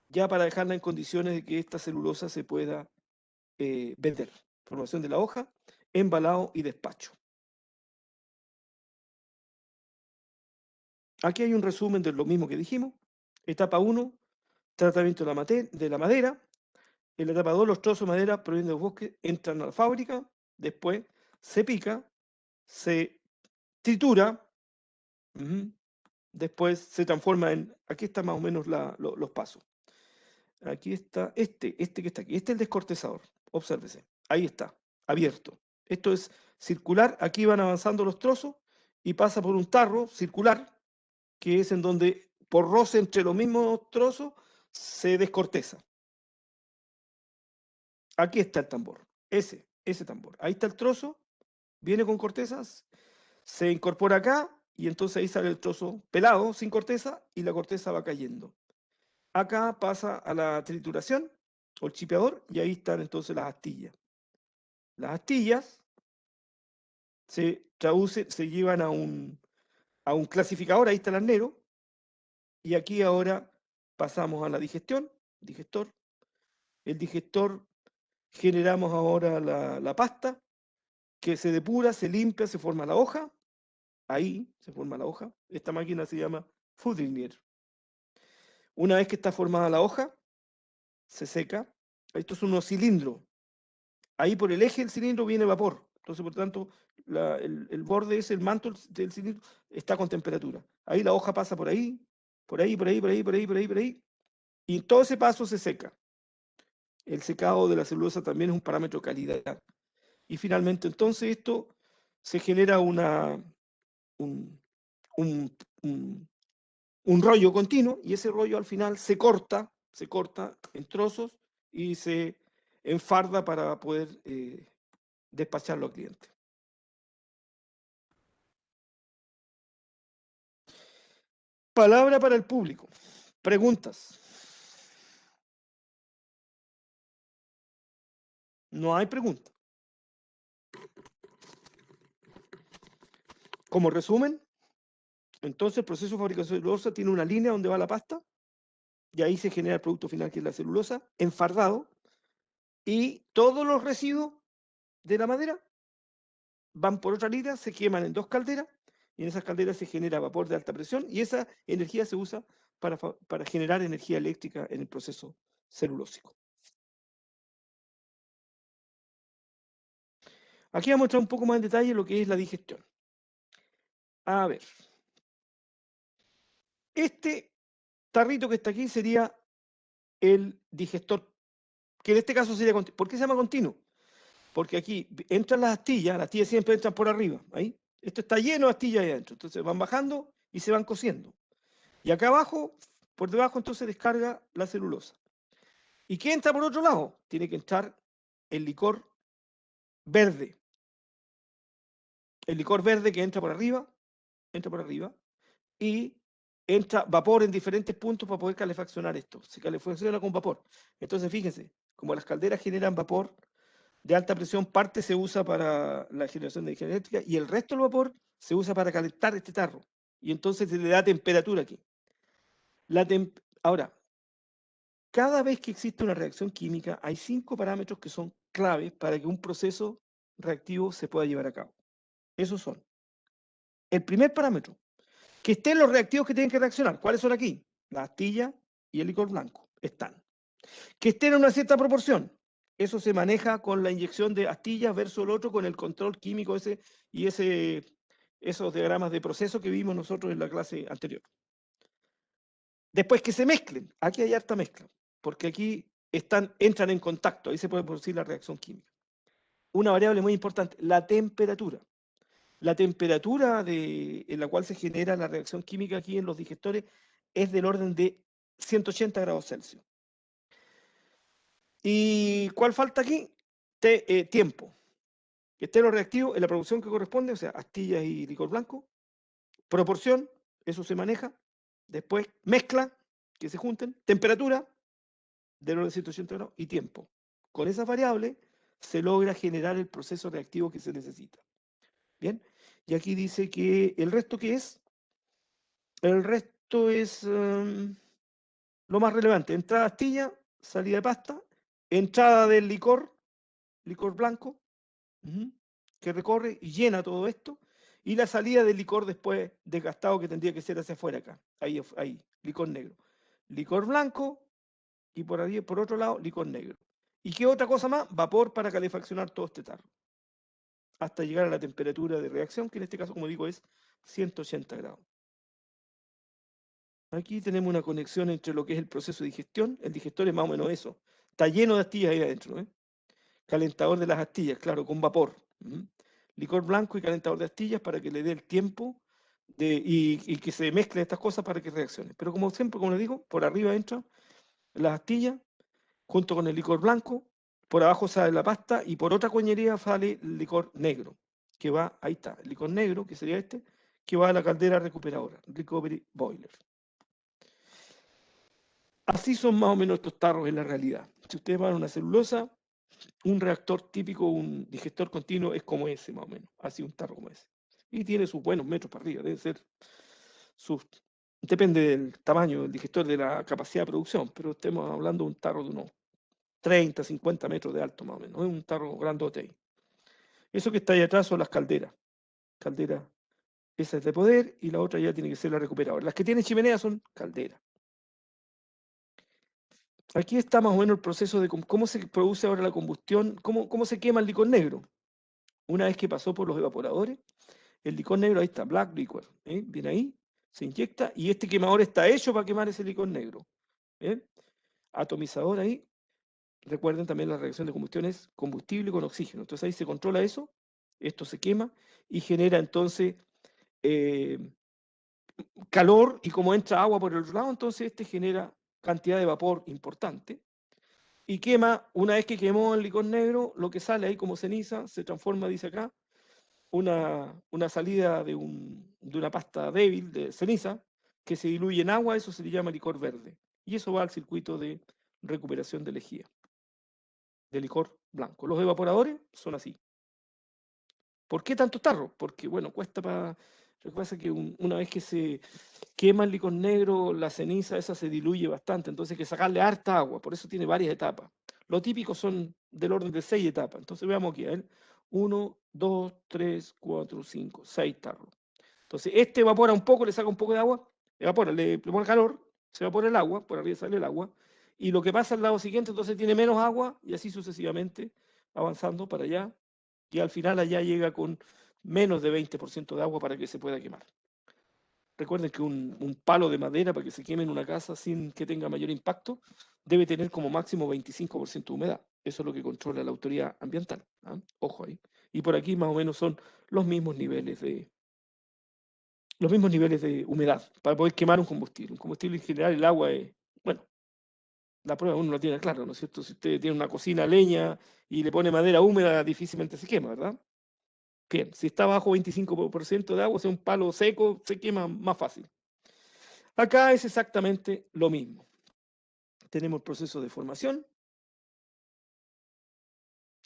ya para dejarla en condiciones de que esta celulosa se pueda vender. Formación de la hoja, embalado y despacho. Aquí hay un resumen de lo mismo que dijimos. Etapa 1, tratamiento de la madera. En la etapa 2, los trozos de madera provenientes del bosque entran a la fábrica. Después se pica, se tritura. Después se transforma en... Aquí está más o menos los pasos. Aquí está este que está aquí. Este es el descortezador. Obsérvese. Ahí está, abierto. Esto es circular. Aquí van avanzando los trozos y pasa por un tarro circular, que es en donde por roce entre los mismos trozos se descorteza. Aquí está el tambor, ese tambor. Ahí está el trozo, viene con cortezas, se incorpora acá y entonces ahí sale el trozo pelado, sin corteza, y la corteza va cayendo. Acá pasa a la trituración o el chipeador y ahí están entonces las astillas. Las astillas se traducen, se llevan a un clasificador, ahí está el arnero, y aquí ahora pasamos a la digestión, digestor. El digestor generamos ahora la pasta, que se depura, se limpia, se forma la hoja. Ahí se forma la hoja. Esta máquina se llama Foodlinear. Una vez que está formada la hoja, se seca. Esto es unos cilindros. Ahí por el eje del cilindro viene vapor. Entonces, por tanto, el borde es el manto del cilindro, está con temperatura. Ahí la hoja pasa por ahí, por ahí, por ahí, por ahí, por ahí, por ahí, por ahí. Y en todo ese paso se seca. El secado de la celulosa también es un parámetro de calidad. Y finalmente, entonces, esto se genera un rollo continuo y ese rollo al final se corta en trozos y se enfarda para poder despacharlo al cliente. Palabra para el público. Preguntas. No hay pregunta. Como resumen, entonces el proceso de fabricación de celulosa tiene una línea donde va la pasta y ahí se genera el producto final, que es la celulosa, enfardado, y todos los residuos de la madera van por otra línea, se queman en 2 calderas y en esas calderas se genera vapor de alta presión y esa energía se usa para generar energía eléctrica en el proceso celulósico. Aquí vamos a mostrar un poco más en detalle lo que es la digestión. A ver. Este tarrito que está aquí sería el digestor, que en este caso sería continuo. ¿Por qué se llama continuo? Porque aquí entran las astillas siempre entran por arriba, ahí. Esto está lleno de astillas ahí adentro, entonces van bajando y se van cociendo. Y acá abajo, por debajo, entonces descarga la celulosa. ¿Y qué entra por otro lado? Tiene que entrar el licor verde. El licor verde que entra por arriba, y entra vapor en diferentes puntos para poder calefaccionar esto. Se calefacciona con vapor. Entonces, fíjense, como las calderas generan vapor de alta presión, parte se usa para la generación de energía eléctrica y el resto del vapor se usa para calentar este tarro. Y entonces se le da temperatura aquí. Ahora, cada vez que existe una reacción química, hay 5 parámetros que son claves para que un proceso reactivo se pueda llevar a cabo. Esos son: el primer parámetro, que estén los reactivos que tienen que reaccionar. ¿Cuáles son aquí? La astilla y el licor blanco. Están. Que estén en una cierta proporción. Eso se maneja con la inyección de astillas versus el otro, con el control químico ese y esos diagramas de proceso que vimos nosotros en la clase anterior. Después, que se mezclen. Aquí hay harta mezcla, porque aquí entran en contacto, ahí se puede producir la reacción química. Una variable muy importante, la temperatura. La temperatura en la cual se genera la reacción química aquí en los digestores es del orden de 180 grados Celsius. ¿Y cuál falta aquí? Tiempo. Que esté lo reactivo en la producción que corresponde, o sea, astillas y licor blanco. Proporción, eso se maneja. Después, mezcla, que se junten. Temperatura, del orden de 180 grados. Y tiempo. Con esas variables se logra generar el proceso reactivo que se necesita. Bien. Y aquí dice que el resto, ¿qué es? El resto es lo más relevante. Entrada de astilla, salida de pasta, entrada del licor blanco, que recorre y llena todo esto, y la salida del licor después desgastado, que tendría que ser hacia afuera acá. Ahí, licor negro. Licor blanco y por ahí, por otro lado, licor negro. ¿Y qué otra cosa más? Vapor para calefaccionar todo este tarro, hasta llegar a la temperatura de reacción, que en este caso, como digo, es 180 grados. Aquí tenemos una conexión entre lo que es el proceso de digestión. El digestor es más o menos eso. Está lleno de astillas ahí adentro, ¿eh? Calentador de las astillas, claro, con vapor. Licor blanco y calentador de astillas para que le dé el tiempo y que se mezclen estas cosas para que reaccione. Pero como siempre, como les digo, por arriba entran las astillas junto con el licor blanco, por abajo sale la pasta y por otra coñería sale el licor negro, que va, ahí está, el licor negro, que sería este, que va a la caldera recuperadora, recovery boiler. Así son más o menos estos tarros en la realidad. Si ustedes van a una celulosa, un reactor típico, un digestor continuo, es como ese más o menos, así un tarro como ese. Y tiene sus buenos metros para arriba, debe ser depende del tamaño del digestor, de la capacidad de producción, pero estamos hablando de un tarro de unos 30, 50 metros de alto más o menos, es un tarro grandote ahí. Eso que está ahí atrás son las calderas. Caldera, esa es de poder y la otra ya tiene que ser la recuperadora. Las que tienen chimenea son calderas. Aquí está más o menos el proceso de cómo se produce ahora la combustión, cómo se quema el licor negro. Una vez que pasó por los evaporadores, el licor negro, ahí está, black liquor, viene ahí, se inyecta y este quemador está hecho para quemar ese licor negro. Atomizador ahí. Recuerden también la reacción de combustión es combustible con oxígeno. Entonces ahí se controla eso, esto se quema y genera entonces calor, y como entra agua por el otro lado, entonces este genera cantidad de vapor importante. y quema. Una vez que quemó el licor negro, lo que sale ahí como ceniza se transforma, dice acá, una salida de una pasta débil de ceniza que se diluye en agua, eso se le llama licor verde. Y eso va al circuito de recuperación de lejía, de licor blanco. Los evaporadores son así. ¿Por qué tantos tarros? Porque, bueno, cuesta para... Lo que pasa es que una vez que se quema el licor negro, la ceniza esa se diluye bastante, entonces hay que sacarle harta agua, por eso tiene varias etapas. Lo típico son del orden de 6 etapas. Entonces veamos aquí, a ver, 1, 2, 3, 4, 5, 6 tarros. Entonces este evapora un poco, le saca un poco de agua, evapora, le pone calor, se evapora el agua, por arriba sale el agua, y lo que pasa al lado siguiente, entonces tiene menos agua, y así sucesivamente, avanzando para allá, y al final allá llega con menos de 20% de agua para que se pueda quemar. Recuerden que un palo de madera para que se queme en una casa sin que tenga mayor impacto debe tener como máximo 25% de humedad. Eso es lo que controla la autoridad ambiental. ¿Ah? Ojo ahí. Y por aquí más o menos son los mismos niveles de humedad para poder quemar un combustible. Un combustible en general, el agua es, bueno, la prueba uno lo tiene claro, ¿no es cierto? Si usted tiene una cocina a leña y le pone madera húmeda, difícilmente se quema, ¿verdad? Bien, si está bajo 25% de agua, sea un palo seco, se quema más fácil. Acá es exactamente lo mismo. Tenemos el proceso de formación.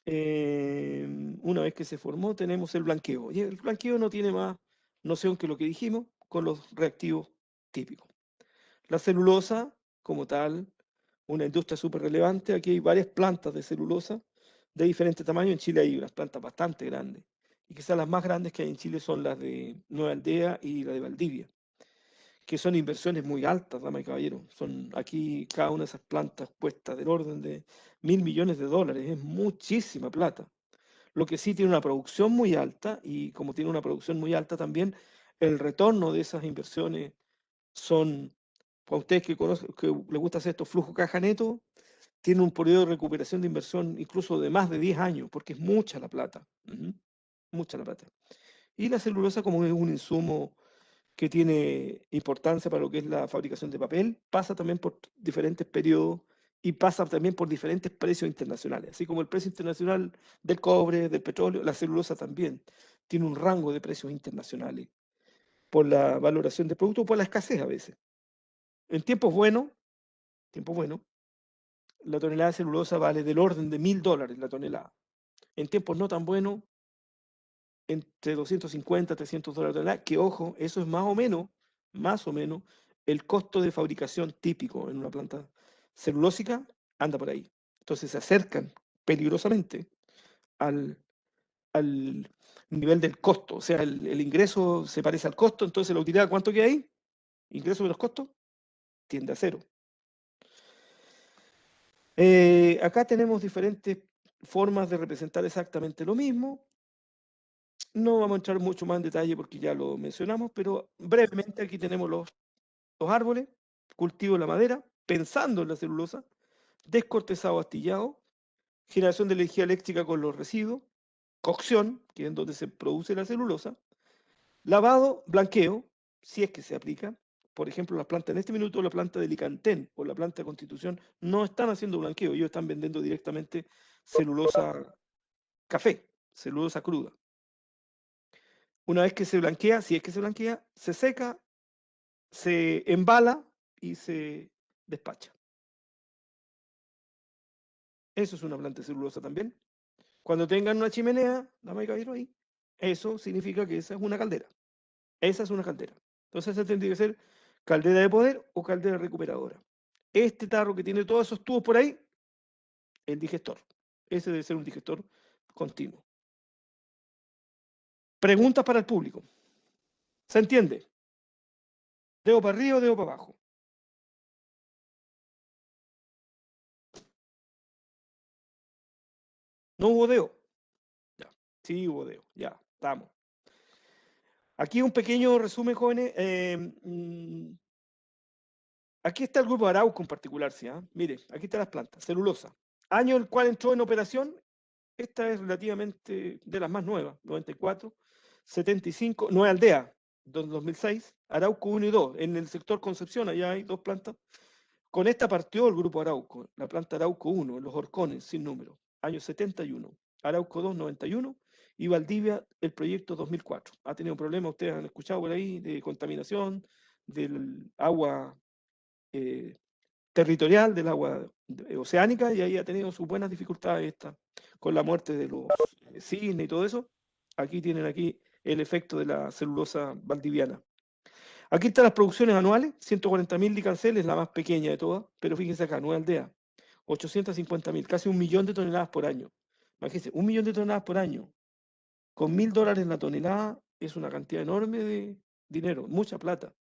Una vez que se formó, tenemos el blanqueo. Y el blanqueo no tiene más noción que lo que dijimos con los reactivos típicos. La celulosa, como tal, una industria súper relevante. Aquí hay varias plantas de celulosa de diferente tamaño. En Chile hay unas plantas bastante grandes. Y quizás las más grandes que hay en Chile son las de Nueva Aldea y la de Valdivia, que son inversiones muy altas, damas y caballeros. Son aquí cada una de esas plantas cuesta del orden de $1.000 millones. Es muchísima plata. Lo que sí tiene una producción muy alta, y como tiene una producción muy alta también, el retorno de esas inversiones son, para ustedes que les gusta hacer estos flujos caja neto, tiene un periodo de recuperación de inversión incluso de más de 10 años, porque es mucha la plata. Mucha la plata. Y la celulosa, como es un insumo que tiene importancia para lo que es la fabricación de papel, pasa también por diferentes periodos y pasa también por diferentes precios internacionales. Así como el precio internacional del cobre, del petróleo, la celulosa también tiene un rango de precios internacionales por la valoración del producto o por la escasez a veces. En tiempos buenos, la tonelada de celulosa vale del orden de $1.000 la tonelada. En tiempos no tan buenos, entre 250 a $300 la tonelada, que ojo, eso es más o menos, el costo de fabricación típico en una planta celulósica, anda por ahí. Entonces se acercan peligrosamente al, al nivel del costo, o sea, el ingreso se parece al costo, entonces la utilidad, ¿cuánto queda ahí? Ingreso menos costo, tiende a cero. Acá tenemos diferentes formas de representar exactamente lo mismo. No vamos a entrar mucho más en detalle porque ya lo mencionamos, pero brevemente aquí tenemos los árboles, cultivo de la madera, pensando en la celulosa, descortezado astillado, generación de energía eléctrica con los residuos, cocción, que es donde se produce la celulosa, lavado, blanqueo, si es que se aplica. Por ejemplo, las plantas en este minuto, la planta de Licantén o la planta de Constitución no están haciendo blanqueo, ellos están vendiendo directamente celulosa café, celulosa cruda. Una vez que se blanquea, si es que se blanquea, se seca, se embala y se despacha. Eso es una planta de celulosa también. Cuando tengan una chimenea, dame y caballero ahí, eso significa que esa es una caldera. Esa es una caldera. Entonces esa tendría que ser caldera de poder o caldera recuperadora. Este tarro que tiene todos esos tubos por ahí, el digestor. Ese debe ser un digestor continuo. Preguntas para el público. ¿Se entiende? ¿Dedo para arriba o dedo para abajo? ¿No hubo dedo? Ya. Sí hubo dedo. Ya, estamos. Aquí un pequeño resumen, jóvenes. Aquí está el grupo Arauco en particular, ¿sí? Mire, aquí están las plantas. Celulosa. Año en el cual entró en operación. Esta es relativamente de las más nuevas, 94, 75, Nueva Aldea, 2006, Arauco 1 y 2. En el sector Concepción, allá hay dos plantas. Con esta partió el grupo Arauco, la planta Arauco 1, en Los Horcones, sin número, año 71. Arauco 2, 91. Y Valdivia, el proyecto 2004. Ha tenido problemas, ustedes han escuchado por ahí, de contaminación, del agua eh, territorial, del agua oceánica, y ahí ha tenido sus buenas dificultades esta, con la muerte de los cisnes y todo eso. Aquí tienen aquí el efecto de la celulosa valdiviana. Aquí están las producciones anuales, 140.000 licanceles, la más pequeña de todas, pero fíjense acá, Nueva Aldea, 850.000, casi 1.000.000 de toneladas por año. Imagínense, 1.000.000 de toneladas por año, con $1.000 la tonelada, es una cantidad enorme de dinero, mucha plata.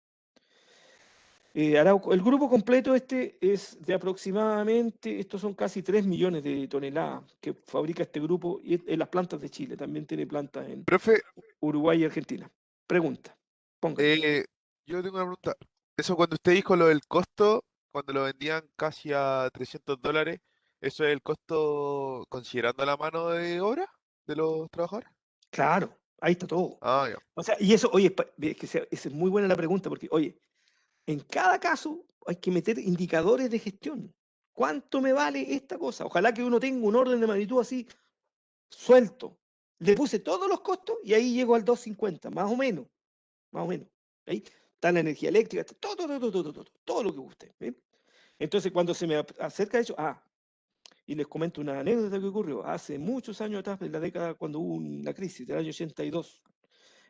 Arauco, el grupo completo este es de aproximadamente, estos son casi 3 millones de toneladas que fabrica este grupo y en las plantas de Chile, también tiene plantas en Profe, Uruguay y Argentina. Pregunta, póngale. eh, yo tengo una pregunta. Eso cuando usted dijo lo del costo, cuando lo vendían casi a $300, ¿eso es el costo considerando la mano de obra de los trabajadores? Claro, ahí está todo. Ah, ya. O sea, y eso, oye, es que esa es muy buena la pregunta, porque, oye, en cada caso hay que meter indicadores de gestión. ¿Cuánto me vale esta cosa? Ojalá que uno tenga un orden de magnitud así suelto. Le puse todos los costos y ahí llego al 250, más o menos, más o menos. Ahí está la energía eléctrica, está todo lo que guste. ¿Ven? Entonces, cuando se me acerca eso, y les comento una anécdota que ocurrió hace muchos años atrás, en la década cuando hubo una crisis del año 82.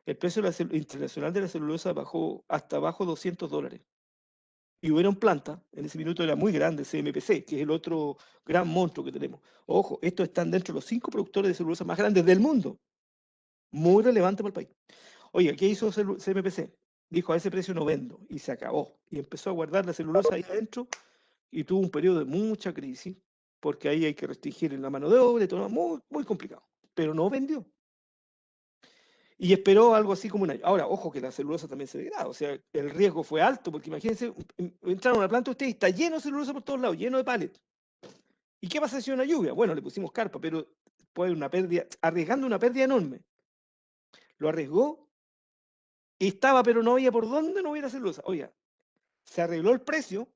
El precio de internacional de la celulosa bajó hasta abajo $200. Y hubieron plantas, en ese minuto era muy grande, CMPC, que es el otro gran monstruo que tenemos. Ojo, estos están dentro de los 5 productores de celulosa más grandes del mundo. Muy relevante para el país. Oye, ¿qué hizo CMPC? Dijo, a ese precio no vendo. Y se acabó. Y empezó a guardar la celulosa ahí adentro y tuvo un periodo de mucha crisis, porque ahí hay que restringir en la mano de obra y todo, muy, muy complicado. Pero no vendió. Y esperó algo así como un año. Ahora, ojo que la celulosa también se degrada, o sea, el riesgo fue alto, porque imagínense, entraron a una planta usted y está lleno de celulosa por todos lados, lleno de palets. ¿Y qué pasa si hay una lluvia? Bueno, le pusimos carpa, pero puede haber una pérdida, arriesgando una pérdida enorme. Lo arriesgó y estaba, pero no había por dónde no hubiera celulosa. Oiga, se arregló el precio,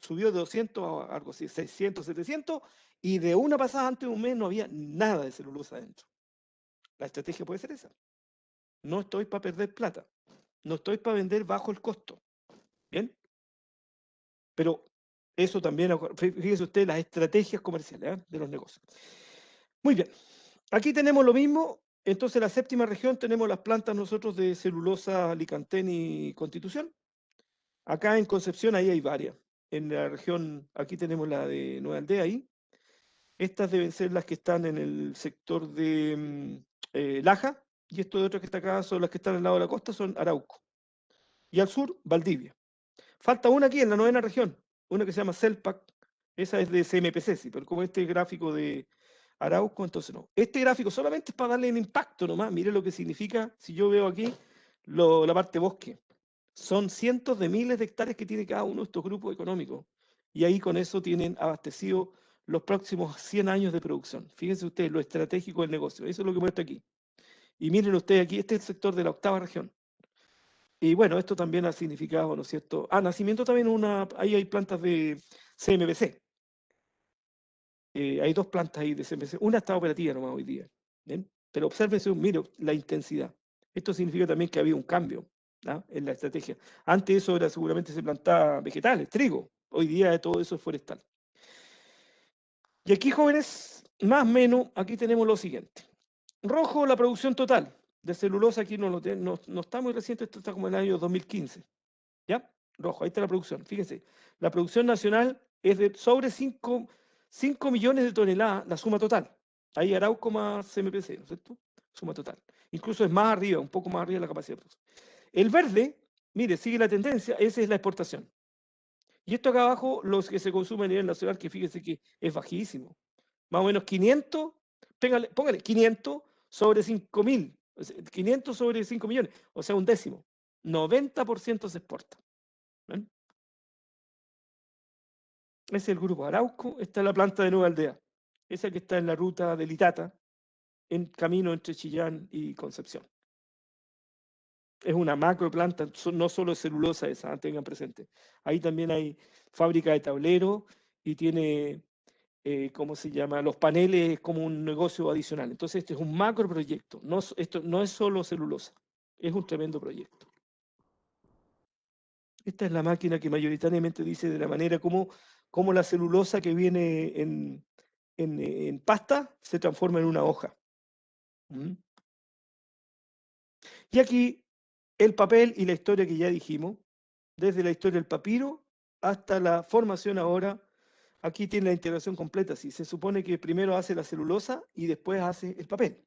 subió de 200 a algo así, 600, 700, y de una pasada antes de un mes no había nada de celulosa adentro. La estrategia puede ser esa. No estoy para perder plata, no estoy para vender bajo el costo. ¿Bien? Pero eso también, fíjese usted, las estrategias comerciales, ¿eh? De los negocios. Muy bien, aquí tenemos lo mismo. Entonces, la séptima región tenemos las plantas nosotros de celulosa, Alicantén y Constitución. Acá en Concepción, ahí hay varias. En la región, aquí tenemos la de Nueva Aldea ahí. Estas deben ser las que están en el sector de Laja. Y esto de otras que está acá son las que están al lado de la costa, son Arauco. Y al sur, Valdivia. Falta una aquí en la novena región, una que se llama CELPAC, esa es de CMPC, sí, pero como este gráfico de Arauco, entonces no. Este gráfico solamente es para darle un impacto nomás, mire lo que significa, si yo veo aquí la parte bosque, son cientos de miles de hectáreas que tiene cada uno de estos grupos económicos, y ahí con eso tienen abastecido los próximos 100 años de producción. Fíjense ustedes lo estratégico del negocio, eso es lo que muestra aquí. Y miren ustedes aquí, este es el sector de la octava región. Y bueno, esto también ha significado, ¿no es cierto? Nacimiento también ahí hay plantas de CMPC. Hay dos plantas ahí de CMPC. Una está operativa nomás hoy día. ¿Bien? Pero obsérvense, mire la intensidad. Esto significa también que ha habido un cambio, ¿ah? En la estrategia. Antes eso era seguramente se plantaba vegetales, trigo. Hoy día todo eso es forestal. Y aquí, jóvenes, más o menos, aquí tenemos lo siguiente. Rojo, la producción total de celulosa, aquí no está muy reciente, esto está como en el año 2015. ¿Ya? Rojo, ahí está la producción. Fíjense, la producción nacional es de sobre 5 millones de toneladas, la suma total. Ahí Arauco más CMPC, ¿no es cierto? Suma total. Incluso es más arriba, un poco más arriba de la capacidad de producción. El verde, mire, sigue la tendencia, esa es la exportación. Y esto acá abajo, los que se consumen a nivel nacional, que fíjense que es bajísimo. Más o menos 500, póngale 500 sobre 5.000, 500 sobre 5 millones, o sea, un décimo. 90% se exporta. ¿Ven? Ese es el grupo Arauco, está la planta de Nueva Aldea, esa que está en la ruta de Litata, en camino entre Chillán y Concepción. Es una macro planta, no solo es celulosa esa, tengan presente. Ahí también hay fábrica de tableros y tiene, ¿cómo se llama? Los paneles como un negocio adicional. Entonces, este es un macro proyecto. No, esto no es solo celulosa, es un tremendo proyecto. Esta es la máquina que mayoritariamente dice de la manera como la celulosa que viene en pasta se transforma en una hoja. ¿Mm? Y aquí el papel y la historia que ya dijimos, desde la historia del papiro hasta la formación ahora, aquí tiene la integración completa. Sí, se supone que primero hace la celulosa y después hace el papel.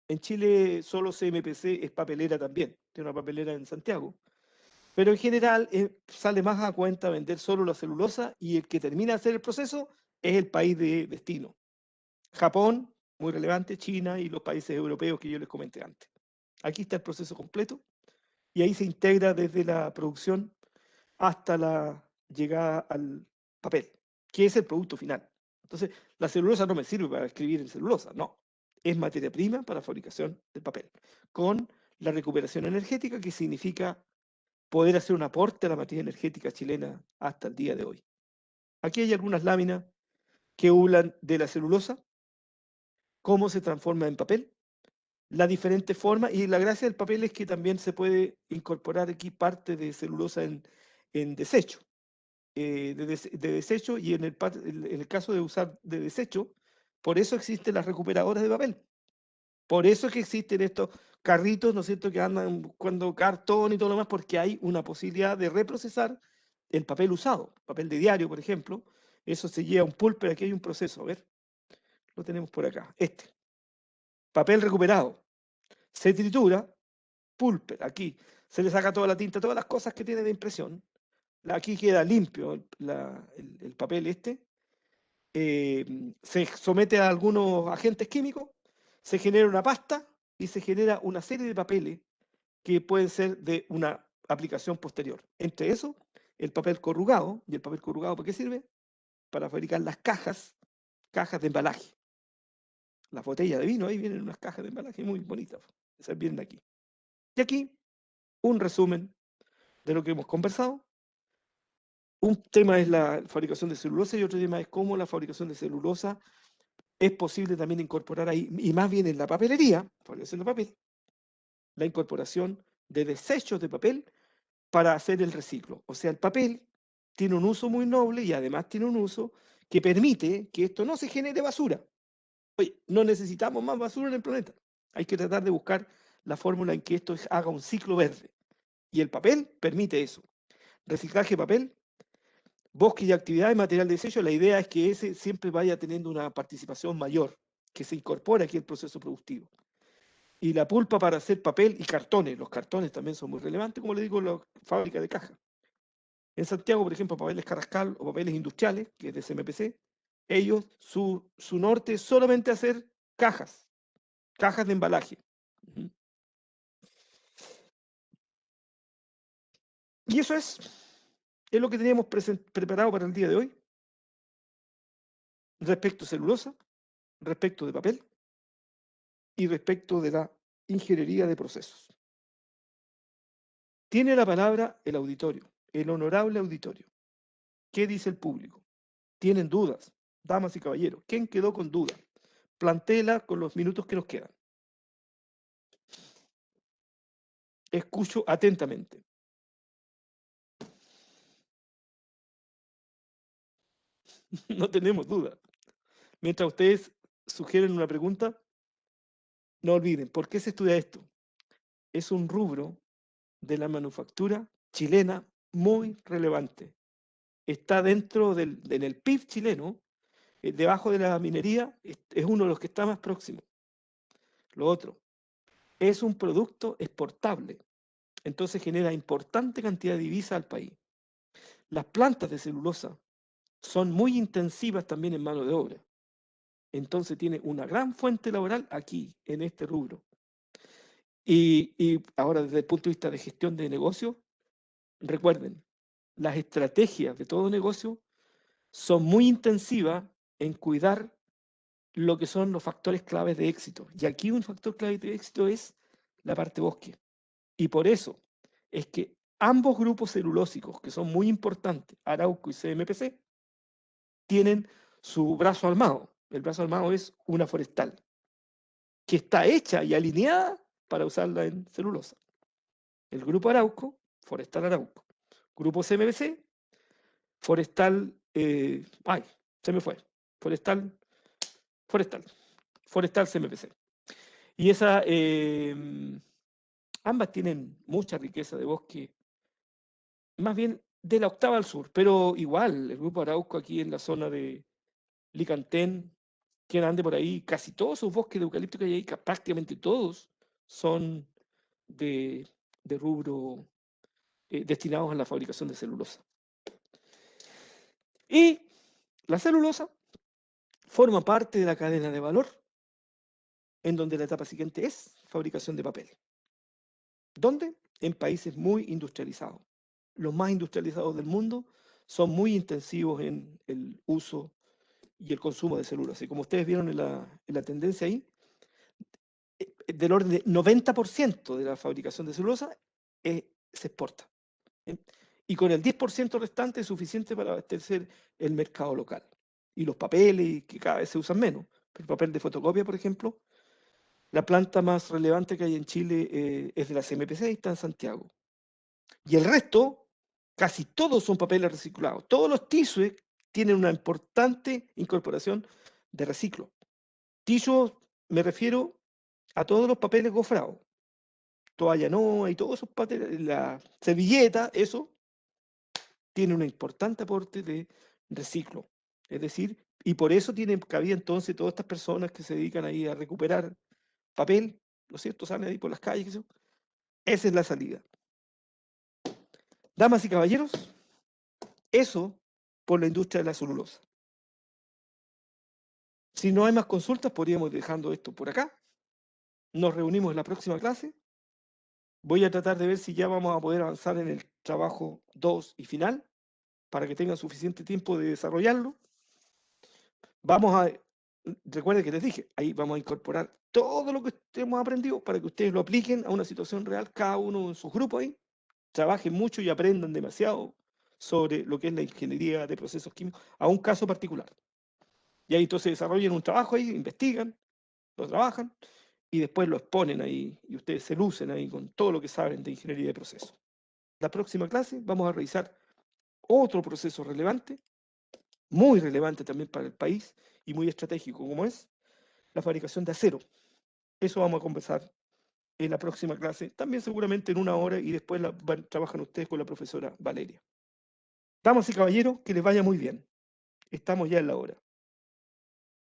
En Chile solo CMPC es papelera también, tiene una papelera en Santiago. Pero en general sale más a cuenta vender solo la celulosa y el que termina de hacer el proceso es el país de destino. Japón, muy relevante, China y los países europeos que yo les comenté antes. Aquí está el proceso completo y ahí se integra desde la producción hasta la llegada al papel, que es el producto final. Entonces, la celulosa no me sirve para escribir en celulosa, no. Es materia prima para la fabricación del papel, con la recuperación energética, que significa poder hacer un aporte a la materia energética chilena hasta el día de hoy. Aquí hay algunas láminas que hablan de la celulosa, cómo se transforma en papel, la diferente forma, y la gracia del papel es que también se puede incorporar aquí parte de celulosa en desecho, de desecho, y en el caso de usar de desecho, por eso existen las recuperadoras de papel. Por eso es que existen estos carritos, ¿no es cierto?, que andan buscando cartón y todo lo demás, porque hay una posibilidad de reprocesar el papel usado, papel de diario, por ejemplo. Eso se lleva a un pulper, aquí hay un proceso, a ver, lo tenemos por acá, este. Papel recuperado, se tritura, pulper, aquí, se le saca toda la tinta, todas las cosas que tiene de impresión. Aquí queda limpio el papel este, se somete a algunos agentes químicos, se genera una pasta y se genera una serie de papeles que pueden ser de una aplicación posterior. Entre eso, el papel corrugado. ¿Y el papel corrugado para qué sirve? Para fabricar las cajas de embalaje. Las botellas de vino, ahí vienen unas cajas de embalaje muy bonitas. Esas vienen aquí. Y aquí, un resumen de lo que hemos conversado. Un tema es la fabricación de celulosa y otro tema es cómo la fabricación de celulosa es posible también incorporar ahí, y más bien en la papelería, fabricación de papel, la incorporación de desechos de papel para hacer el reciclo. O sea, el papel tiene un uso muy noble y además tiene un uso que permite que esto no se genere basura. Oye, no necesitamos más basura en el planeta. Hay que tratar de buscar la fórmula en que esto haga un ciclo verde. Y el papel permite eso. Reciclaje de papel, bosque y actividades, material de desecho. La idea es que ese siempre vaya teniendo una participación mayor, que se incorpore aquí al proceso productivo. Y la pulpa para hacer papel y cartones. Los cartones también son muy relevantes, como le digo, la fábrica de cajas. En Santiago, por ejemplo, papeles Carrascal o papeles industriales, que es de CMPC, ellos, su norte es solamente hacer cajas, cajas de embalaje. Y eso es lo que teníamos preparado para el día de hoy, respecto a celulosa, respecto de papel y respecto de la ingeniería de procesos. Tiene la palabra el auditorio, el honorable auditorio. ¿Qué dice el público? ¿Tienen dudas? Damas y caballeros, ¿quién quedó con dudas? Plantéela con los minutos que nos quedan. Escucho atentamente. No tenemos duda. Mientras ustedes sugieren una pregunta, no olviden, ¿por qué se estudia esto? Es un rubro de la manufactura chilena muy relevante. Está dentro en el PIB chileno, debajo de la minería, es uno de los que está más próximo. Lo otro, es un producto exportable, entonces genera importante cantidad de divisa al país. Las plantas de celulosa son muy intensivas también en mano de obra. Entonces tiene una gran fuente laboral aquí, en este rubro. Y ahora, desde el punto de vista de gestión de negocio, recuerden, las estrategias de todo negocio son muy intensivas en cuidar lo que son los factores claves de éxito. Y aquí un factor clave de éxito es la parte bosque. Y por eso es que ambos grupos celulósicos, que son muy importantes, Arauco y CMPC, tienen su brazo armado. El brazo armado es una forestal, que está hecha y alineada para usarla en celulosa. El grupo Arauco, Forestal Arauco. Grupo CMPC, Forestal, se me fue. Forestal CMPC. Y ambas tienen mucha riqueza de bosque, más bien de la octava al sur, pero igual, el grupo Arauco aquí en la zona de Licantén, que ande por ahí, casi todos sus bosques de eucalipto que hay ahí, prácticamente todos son de, rubro destinados a la fabricación de celulosa. Y la celulosa forma parte de la cadena de valor, en donde la etapa siguiente es fabricación de papel. ¿Dónde? En países muy industrializados. Los más industrializados del mundo son muy intensivos en el uso y el consumo de celulosa. Y como ustedes vieron en la tendencia ahí, del orden de 90% de la fabricación de celulosa se exporta. Y con el 10% restante es suficiente para abastecer el mercado local. Y los papeles, que cada vez se usan menos. El papel de fotocopia, por ejemplo, la planta más relevante que hay en Chile es de la CMPC y está en Santiago. Y el resto, casi todos son papeles reciclados. Todos los tissues tienen una importante incorporación de reciclo. Tissues, me refiero a todos los papeles gofrados. Toalla no, y todos esos papeles, la servilleta, eso tiene un importante aporte de reciclo. Es decir, y por eso tienen cabida entonces todas estas personas que se dedican ahí a recuperar papel, ¿no es cierto? Salen ahí por las calles, eso. Esa es la salida. Damas y caballeros, eso por la industria de la celulosa. Si no hay más consultas, podríamos ir dejando esto por acá. Nos reunimos en la próxima clase. Voy a tratar de ver si ya vamos a poder avanzar en el trabajo 2 y final, para que tengan suficiente tiempo de desarrollarlo. Recuerden que les dije, ahí vamos a incorporar todo lo que hemos aprendido para que ustedes lo apliquen a una situación real, cada uno en sus grupos ahí, trabajen mucho y aprendan demasiado sobre lo que es la ingeniería de procesos químicos a un caso particular. Y ahí entonces desarrollan un trabajo ahí, investigan, lo trabajan y después lo exponen ahí y ustedes se lucen ahí con todo lo que saben de ingeniería de procesos. La próxima clase vamos a revisar otro proceso relevante, muy relevante también para el país y muy estratégico como es la fabricación de acero. Eso vamos a conversar en la próxima clase, también seguramente en 1 hora y después trabajan ustedes con la profesora Valeria. Damas y caballeros, que les vaya muy bien. Estamos ya en la hora.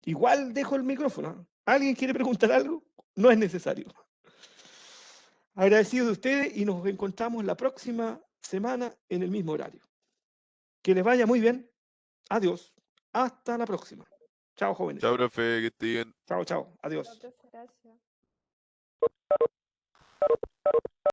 Igual dejo el micrófono. ¿Alguien quiere preguntar algo? No es necesario. Agradecido de ustedes y nos encontramos la próxima semana en el mismo horario. Que les vaya muy bien. Adiós. Hasta la próxima. Chao, jóvenes. Chao, profe, que esté bien. Chao, chao. Adiós. Chao, profe, gracias.